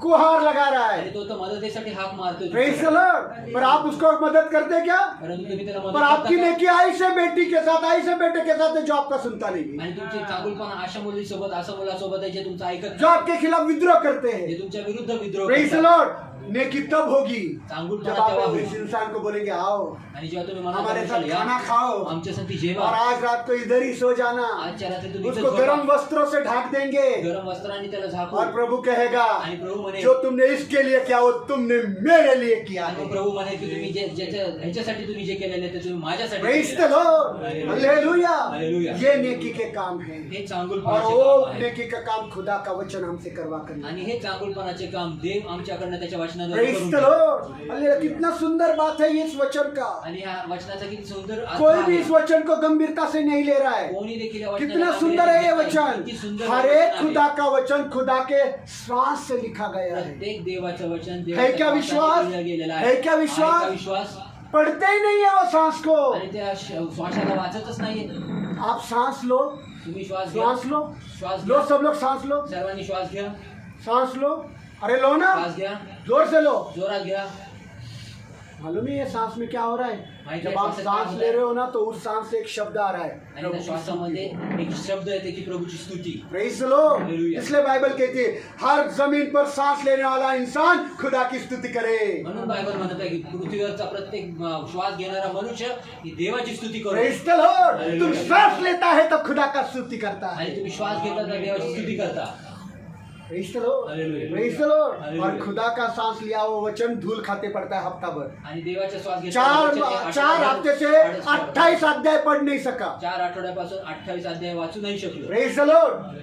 गुहार लगा रहा आणि है। तो तर मदतीसाठी हाक मारतोय. Praise the Lord. पर आप उसको मदद करते क्या? परंतु तुम्ही त्याला मदत पर आपकी करता का? नेकी आई से बेटी के साथ, आई से बेटे के साथ है जो आपका सुनता नहीं है, आणि तुमची चांगुलपणा अशा मुलीसोबत अशा मुलासोबत आहे जे तुमचं ऐकत जो नाही. आपके खिलाफ विद्रोह करते जे हैं। तुमच्या विरुद्ध विद्रोह प्रेज द करतात. लॉर्ड। नेकी तब होगी चांगुलपणा जब आप तेव्हा इस होईल. इंसान को बोलेंगे आओ आणि जेव्हा तुम्ही हमारे मनात साथ या, खाना खाओ आमच्यासाठी और जेवा. आज रात को इधर ही सो जाना। आजच्या रात्री तुम्ही उसको इथं गर्म झोपा. वस्त्रों से ढाक देंगे गरम वस्त्रांनी त्याला झाकू. और प्रभु कहेगा आणि प्रभू म्हणे जो तुमने इसके लिए किया वो तुमने मेरे लिए किया आणि है। मग प्रभू म्हणे की तुम्ही जे ह्याच्यासाठी तुम्ही जे केलेले ते तुम्ही माझ्यासाठी प्रेज द केलेलं आहे. लॉर्ड। हालेलुया। हालेलुया. ये नेकी के काम है हे और चांगुलपणाचे वो काम आहे. नेकी का काम खुदा का वचन हमसे करवा कर। आणि हे चांगुलपणाचे काम देव आमच्याकडनं त्याच्या वचनाद्वारे प्रेज करून द घेतो. लॉर्ड। हालेलुया। कितना सुंदर बात है इस वचन का। आणि ह्या वचनाचा किती सुंदर अर्थ कोई आहे. भी इस वचन को गंभीरता से नहीं ले रहा है। कोणी देखील या वचनाला कितना गांभीर्याने सुंदर है ये घेत नाही. वचन। किती सुंदर हर वचन एक आहे. खुदा का वचन खुदा के श्वास से लिखा गया है। प्रत्येक देवाचं वचन है देवाच्या क्या श्वासाने विश्वास? लिहिलं गेलेलं आहे. है क्या विश्वास? आहे का विश्वास? पढ़ते ही नहीं है वो सांस को। आणि त्या श्वासाला वाचतच नाहीये. आप सांस लो, तुम्ही श्वास घ्या. सांस लो, श्वास लो घ्या. सब लोग सांस लो, सर्वांनी श्वास घ्या. सांस लो। अरे लो ना, श्वास घ्या. जोर से लो। जोरात घ्या. मालूम है ये सांस में क्या हो रहा है? माहिती जब आहे आप श्वासात सांस काय ले होतं? रहे हो ना तो उस सांस से एक शब्द आ रहा है, आणि प्रभु त्या की श्वासामध्ये स्तुति। एक शब्द येते की प्रभूची स्तुती. Praise the lord. हालेलुया. इसलिए बाइबल कहती है हर जमीन पर सांस लेने वाला इंसान खुदा की स्तुति करे। म्हणून बायबल म्हणत आहे की पृथ्वीवरचा प्रत्येक श्वास घेणारा मनुष्य ही देवाची स्तुती करो. Praise the Lord. तुम हालेलुया. सांस लेता है तो खुदा का स्तुति करता है। आणि तुम्ही श्वास घेता तर देवाची स्तुती करता. Praise the lord. Hallelujah. Praise the lord. Hallelujah. और खुदा का सांस लिया वो वचन धूल खाते पड़ता है हफ्ता भर। आणि देवाचा श्वास घेतला चार हफ्ते से 28 अध्याय पढ़ नहीं सका। 4 आठवड्यापासून 28 अध्याय वाचू नाही शकलो. Praise the Lord.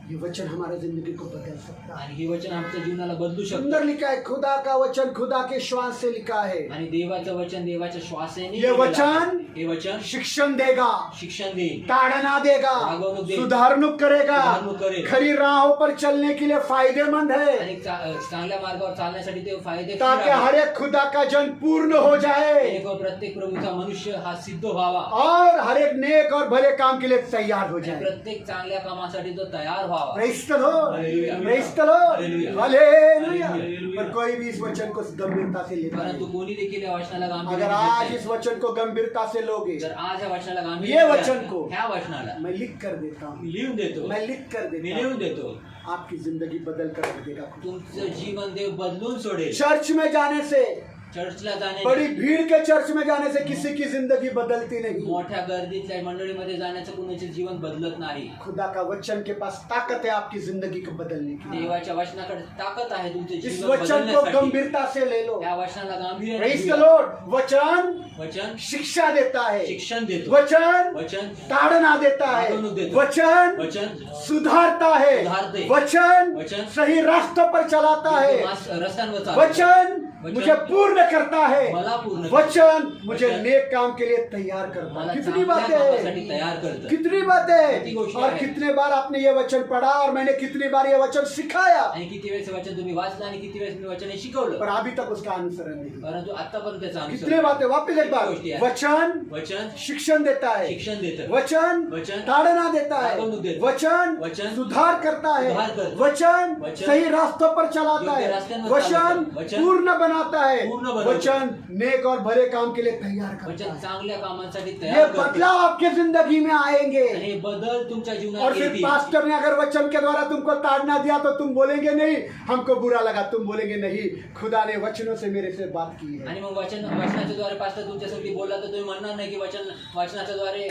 ये वचन हमारे जिंदगी को बदल सकता है। आणि हे वचन आमच्या जीवनाला बदलू शकतं. सुंदर लिखा है खुदा का वचन खुदा के श्वास से लिखा है। आणि देवाचं वचन देवाच्या श्वासाने ये लिहिलेलं वचन आहे. हे वचन शिक्षण देगा, शिक्षण देईल. ताड़ना देगा, रागवणूक देईल. सुधारनुक करेगा, सुधारणूक करेल. खरी राहों पर चलने के लिए फायदेमंद है आणि चांगल्या मार्गावर चालण्यासाठी ते फायदे ताकि हर एक खुदा का जन पूर्ण हो जाए प्रत्येक प्रभूचा मनुष्य हा सिद्ध व्हावा. और हर एक नेक और भले काम के लिए तैयार हो आणि जाए। प्रत्येक चांगल्या कामासाठी तो तयार व्हावा. Praise the lord. Hallelujah. Praise the lord. Hallelujah. Hallelujah. Hallelujah. पर कोई भी इस वचन को गंभीरता से लेता परंतु है। कोणी देखील या वचनाला अगर गांभीर्याने आज घेत इस नाही. वचन को गंभीरता से लोगे, जर आज या वचनाला ये गांभीर्याने वचन घ्या, को ह्या वचनाला मैं लिख कर देता हूँ, लिहून देतो. मैं लिख कर मी देता लिहून हूँ, देतो. आपकी जिंदगी बदल कर रख देगा। तुमचं जीवन देव बदलून सोडेल. चर्च में जाने से चर्चला जाणे, बड़ी भीड़ के चर्च में जाने से किसी की जिंदगी बदलती नहीं। मोठ्या गर्दीतल्या मंडळीमध्ये जाण्याचं कुणाचे जीवन बदलत नाही. खुदा का वचन के पास ताकत है आपकी जिंदगी को बदलने की। देवाच्या वचनाकडे ताकद आहे तुमचे इस जीवन वचन को बदलण्यासाठी. गंभीरता से ले लो। त्या वचनाला गांभीर्याने प्रेज द घेऊया. लॉर्ड। वचन वचन शिक्षा देता है, शिक्षण देतो. वचन वचन ताड़ना देता है, ताड़ना देतो. वचन वचन सुधारता है, सुधारते. वचन वचन सही रास्तों पर चलाता है, रस्त्यांवर चालतो. वचन वचन मुझे पूर्ण करता है, मला पूर्ण करतो. वचन मुझे वचन नेक काम के लिए तैयार करता मला है। कितनी चांगल्या बातें कामासाठी हैं, तयार करतं. कितनी बातें किती गोष्टी और आहेत. कितने बार आपने ये वचन पढ़ा और मैंने कितनी बार ये वचन सिखाया, आणि किती वेळेस वचन तुम्ही वाचलं आणि किती वेळेस मी वचन हे शिकवलं, पर अभी तक उसका अनुसरण नहीं। परंतु आतापर्यंत त्याचा कितने अनुसरण. बातें, वापस एक बार, गोष्टी आहेत. वचन वचन शिक्षण देता है, शिक्षण देतं. वचन वचन ताड़ना देता है, ताड़ना देतं. वचन वचन सुधार करता है, सुधार करतं. वचन वचन सही रास्तों पर चलाता योग्य है, रास्त्यांवर वचन चालवतं. वचन पूर्ण बनाता है, पूर्ण बनवतं. वचन नेक और भले काम के लिए तैयार करता वचन है। चांगल्या कामांसाठी ये तयार करतं. बदलाव आपके जिंदगी में आएंगे। आणि हे बदल तुमच्या और जीवनात फिर येतील. पास्टर ने अगर वचन के द्वारा तुमको ताड़ना दिया तो तुम बोलेंगे नहीं हमको बुरा लगा, तुम बोलेंगे नहीं खुदा ने वचनों से मेरे से बात की है। आणि मग वचनाच्या द्वारे पास्टर तुमच्यासाठी बोलला तर तुम्ही म्हणणार नाही की वचनाच्या द्वारे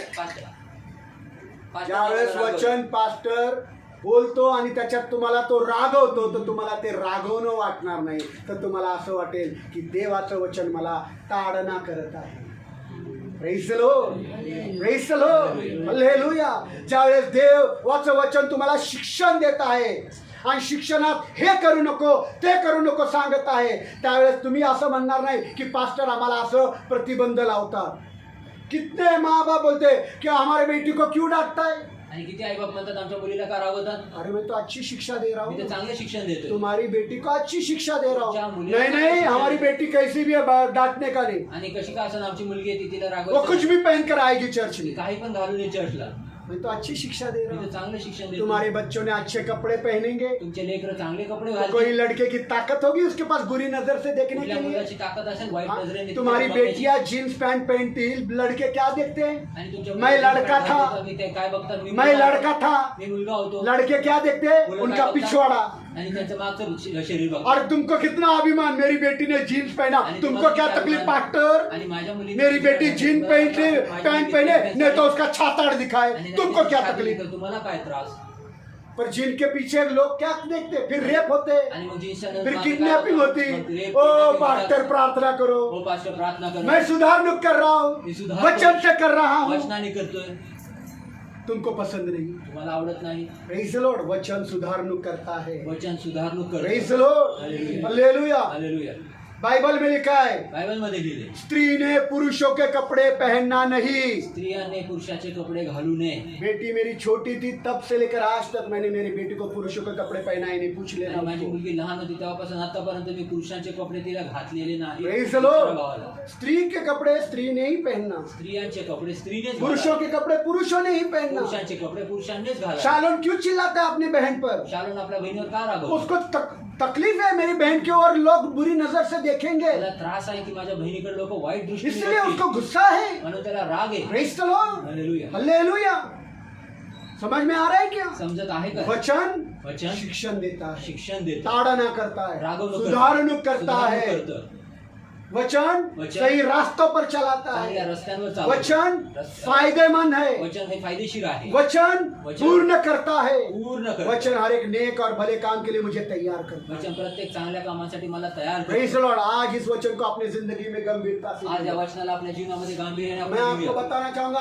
ज्यावेळेस वचन पास्टर बोलतो आणि त्याच्यात तुम्हाला तो रागवतो तर तुम्हाला ते रागवणं वाटणार नाही, तर तुम्हाला असं वाटेल की देवाचं वचन मला ताडना करत आहे. Praise the lord, praise the lord, hallelujah. ज्यावेळेस देवाचं वचन तुम्हाला शिक्षण देत आहे आणि शिक्षणात हे करू नको ते करू नको सांगत आहे, त्यावेळेस तुम्ही असं म्हणणार नाही की पास्टर आम्हाला असं प्रतिबंध लावतात. कितने माँ बाप बोलते कि हमारे बेटी को क्यों डांटता है? आणि किती आई बाप म्हणतात आमच्या मुलीला का रागवतात. अरे मैं तो अच्छी शिक्षा दे रहा मी तर हूँ, चांगले शिक्षण देतो. तुम्हारी बेटी को अच्छी शिक्षा दे रहा तुमच्या हूँ. मुलीला नहीं नहीं, हमारी बेटी कैसी भी है डांटने का नहीं, आणि कशी का असं आमची मुलगी आहे ती तिला वो रागवत कुछ भी पहन कर आएगी चर्च में. काही पण घालून ये चर्चला. मैं तो अच्छी शिक्षा दे रहा मी तर हूँ. चांगले शिक्षण देतो. तुम्हारे बच्चों ने अच्छे कपड़े पहनेंगे, तुमचे लेकर चांगले कपडे तो घालतील. कोई लड़के की ताकत होगी उसके पास बुरी नजर से देखने कुठल्या के लिए. मुलाची ताकद असेल वाईट हाँ, नजरेने तुम्हारी तिला बघण्याची. बेटियां जीन्स पैंट पहनती, लड़के क्या देखते हैं? आणि तुमच्या मैं मुलाची लड़का ताकद था, बघतात, मी ते काय बघतात मी मैं लड़का था. मी मुलगा होतो. लड़के क्या देखते हैं? मुलं उनका काय बघतात? पिछवाड़ा. आणि त्यांचं मागचं शरीर बघतात. और तुमको कितना अभिमान, मेरी बेटी ने जीन्स पहना, आणि तुमको तुम्हाला क्या किती तकलीफ अभिमान? पास्टर? आणि माझ्या मुलीने मेरी बेटी जीन पैंट माझी पैंट मुलगी पहने जीन्स नहीं तो पहने. उसका छाताड़ दिखाए, आणि तुमको क्या त्याची तकलीफ? छाती तुम्हाला काय त्रास. पर जीन के पीछे लोग क्या देखते, फिर रेप होते, आणि मग जीन्सच्या नंतर फिर मागे काय किडनैपिंग होतं? होती. मग रेप, ओ kidnapping पास्टर होतात. प्रार्थना करो. हो पास्टर प्रार्थना करो. मैं सुधार कर रहा मी हूँ, सुधार वचन से कर रहा हूँ, वचनाने करतोय. तुमको पसंद नहीं. तुम्हाला आवडत नाही. Praise the Lord. वचन सुधारणूक करता है. वचन सुधारणूक करतो. Praise the lord, hallelujah. Hallelujah. Hallelujah. Bible में लिखा है बायबल मध्ये लिहिले स्त्री ने पुरुषों के कपड़े पहनना नहीं. स्त्रियांनी पुरुषाचे कपडे घालू नये. बेटी मेरी छोटी थी तब से लेकर आज तक मैंने मेरी बेटी को पुरुषों के कपड़े पहनाए नहीं. पूछ लेना आणि माझी उसको. मुलगी लहान होती तेव्हापासून आतापर्यंत मी पुरुषांचे कपडे तिला घातलेले नाही. Praise the दुसऱ्या Lord. भावाला. स्त्री के कपड़े स्त्री ने ही पहनना, स्त्रियांचे कपडे स्त्रीनेच पुरुषों घालावे. के कपड़े पुरुषों ने ही पहनना. पुरुषांचे कपडे पुरुषांनीच घालावे. शालोन क्यों चिल्लाता है अपनी बहन पर? शालोन आपल्या बहिणीवर का रागवतो? उसको तकलीफ है मेरी बहन की और लोग बुरी नजर से देखेंगे, त्याला त्रास आहे की माझ्या बहिणीकडे लोक वाईट दृष्टीने इसलिए बघतील. उसको गुस्सा है. म्हणून त्याला राग आहे. Praise the lord, hallelujah. Hallelujah. समझ में आ रहा है क्या? समजत आहे का? वचन वचन शिक्षण देता है, शिक्षण देतं. ताड़ना करता है, रागवणूक सुधारणूक करता सुधारणूक है. करतं. वचन वचन सही रास्तों पर चलाता चांगल्या है. रस्त्यांवर चालतं. वचन रस्ता- फायदेमंद है. वचन हे फायदेशीर आहे. वचन वचन पूर्ण करता है. पूर्ण करतं. वचन हर एक नेक और भले काम के लिए मुझे तैयार करता है. वचन प्रत्येक चांगल्या कामासाठी मला तयार प्रेज करतं. The Lord. आज इस वचन को अपनी जिंदगी में गंभीरता से आज या लीजिए. वचनाला आपल्या जीवनामध्ये गांभीर्याने मैं आपण आपको घेऊया. बताना चाहूंगा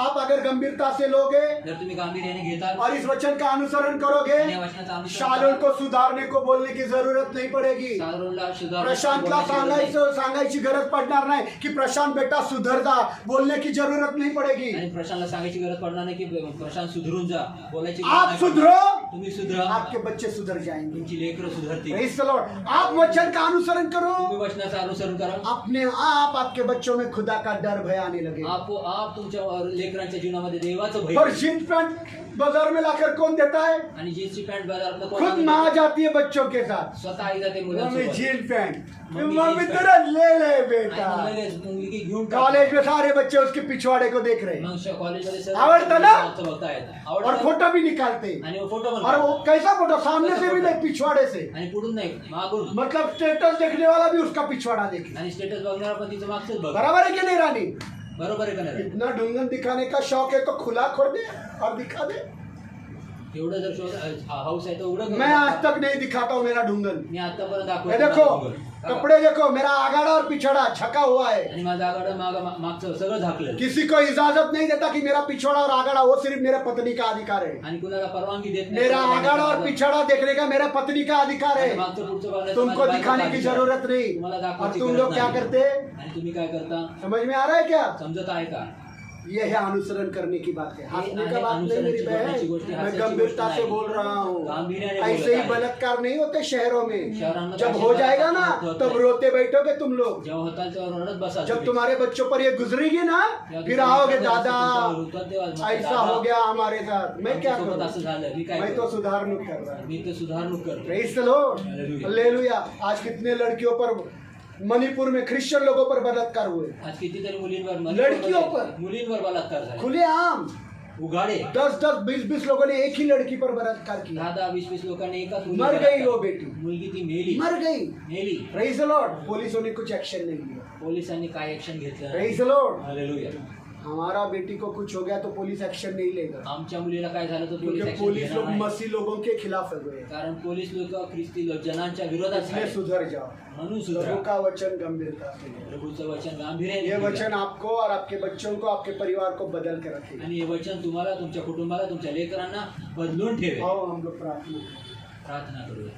आप अगर गंभीरता से लोगे जर तुम्ही गांभीर्याने घेताल और इस वचन का अनुसरण आणि करोगे, या वचनाचं अनुसरण शालोन कराल, को सुधारने को बोलने की जरूरत नहीं पड़ेगी. शालोनला सुधार प्रशांतला सांगायची गरज पडणार नाही की प्रशांत बेटा सुधर जा, बोलने की जरूरत नहीं पड़ेगी. आणि प्रशांतला सांगायची गरज पडणार नाही की प्रशांत सुधरून जा, बोलायची गरज आप नाही. सुधरो, तुम्ही सुधरा, आपके बच्चे सुधर जाएंगे. तुमची लेकरं सुधरतील. Praise the Lord. आप वचन का अनुसरण करो, तुम्ही वचनाचं अनुसरण करा. अपने आप आपके बच्चों में खुदा का डर भय आने लगे. आप तुमच्या लेकरांच्या जीवनामध्ये देवाचं भय और जीन्स पैंट बाजार में लाकर कौन देता है? आणि जीन्सची पॅन्ट बाजारात खुद माँ जाती है बच्चों के साथ, स्वतः आई जाते मम्मी मुलांसोबत. जीन पैंट मम्मी तुरंत ले ले बेटा। आणि लगेच मुलगी घेऊन टाक. कॉलेज में सारे बच्चे उसके पिछवाड़े को देख रहे हैं मग कॉलेजमध्ये सर्व आवडतं ना? बघतायत. और आवडतं. फोटो भी निकालते आणि फोटो पण और वो काढतात. कैसा फोटो, सामने से भी नहीं पिछवाड़े से, आणि पुढून नाही मागून. मतलब स्टेटस देखने वाला भी उसका पिछवाड़ा देखे। आणि स्टेटस बघणार पण तिचं मागचंच बघ. बराबर है कि नहीं रानी? बरोबर आहे का नाही? इतना ढूंढन दिखाने का शौक है तो खुला खोल दे और दिखा दे। एवढं जर शोध हाऊस आहे तर उघडं करू. मैं आज तक नहीं दिखाता हूँ मेरा ढूंढन। मी आतापर्यंत ये दाखवतो देखो माझं. कपड़े देखो, मेरा आगाड़ा और पिछड़ा झका हुआ है। आणि माझं आगाडं मागचं सगळं झाकलं. किसी को इजाजत नहीं देता कि मेरा पिछड़ा और आगाड़ा, वो सिर्फ मेरे पत्नी का अधिकार है। आणि कुणाला परवानगी देत मेरा आगाड़ा और पिछड़ा देखने का मेरा पत्नी का अधिकार आणि है। मागचं पुढचं बघण्याचं तुमको माझ्या दिखाने की बायकोचा जरूरत अधिकार आहे. नहीं। तुम्हाला और दाखवायची तुम गरज लोग क्या नाही. करते? आणि तुम्ही काय करता? समझ में आ रहा है क्या? समजत आहे का? ये है अनुसरण करने की बात है, हंसने का आहे बात नहीं मेरी अनुसरणाची गोष्ट, बहन, मैं हास्याची गंभीरता गोष्ट से नाही. बोल रहा हूँ। गांभीर्याने ऐसे बोलत ही आहे. बलात्कार नहीं होते शहरों में। शहरांमध्ये जब असे हो जाएगा ना बलात्कार तब होते. रोते बैठोगे तुम लोग। जेव्हा होताल तेव्हा रडत बसा जब तुम्ही. तुम्हारे बच्चों पर ये गुजरेगी ना, तेव्हा फिर तुम्ही आओगे तुमच्या दादा विरुद्धात तेव्हा मग ऐसा दादा, हो गया हमारे साथ। मैं क्या आमच्यासोबत करूं? असं झालं, मी काय मैं तो करू? सुधारणूक कर रहा हूँ। मी तर सुधारणूक करतो. Praise the lord, hallelujah. Hallelujah. आज कितने लड़कियों पर, मणिपुर में क्रिश्चियन लोगों पर बलात्कार हुए, आज कितीतरी मुलींवर लडकियों पर. मुलींवर बलात्कार झाले. खुलेआम। उघाडे 10-10, 20-20 लोगों ने एक ही लड़की पर बलात्कार किया। 10-20 लोकांनी एकाच मर मुलीवर गई बलात्कार. वो बेटी, मुलगी ती मेली. मर गई। मेली. Praise the Lord. पुलिसों ने कुछ एक्शन नहीं लिया। पोलिसांनी काय ऍक्शन घेतलं? Praise the lord. हालेलुया. हमारा बेटी को कुछ हो गया तो पुलिस एक्शन नहीं लेगा, आमच्या मुलीला काय झालं तर पोलीस क्योंकि ऍक्शन पुलिस घेणार लोग नाही. मसीह लोगों के खिलाफ हुए हैं। कारण पोलीस लोक ख्रिस्ती जनांच्या विरोधात इसलिए आहेत. सुधर जाओ। म्हणून सुधरा. प्रभु का वचन गंभीरता से लो। प्रभूचं वचन गांभीर्याने ये घ्या. वचन आपको और आपके बच्चों को, आपके परिवार को बदल के रखेगा। आणि हे वचन तुम्हाला, तुमच्या कुटुंबाला, तुमच्या लेकरांना बदलून ठेवेल. आओ हम लोग प्रार्थना करें। प्रार्थना करूया.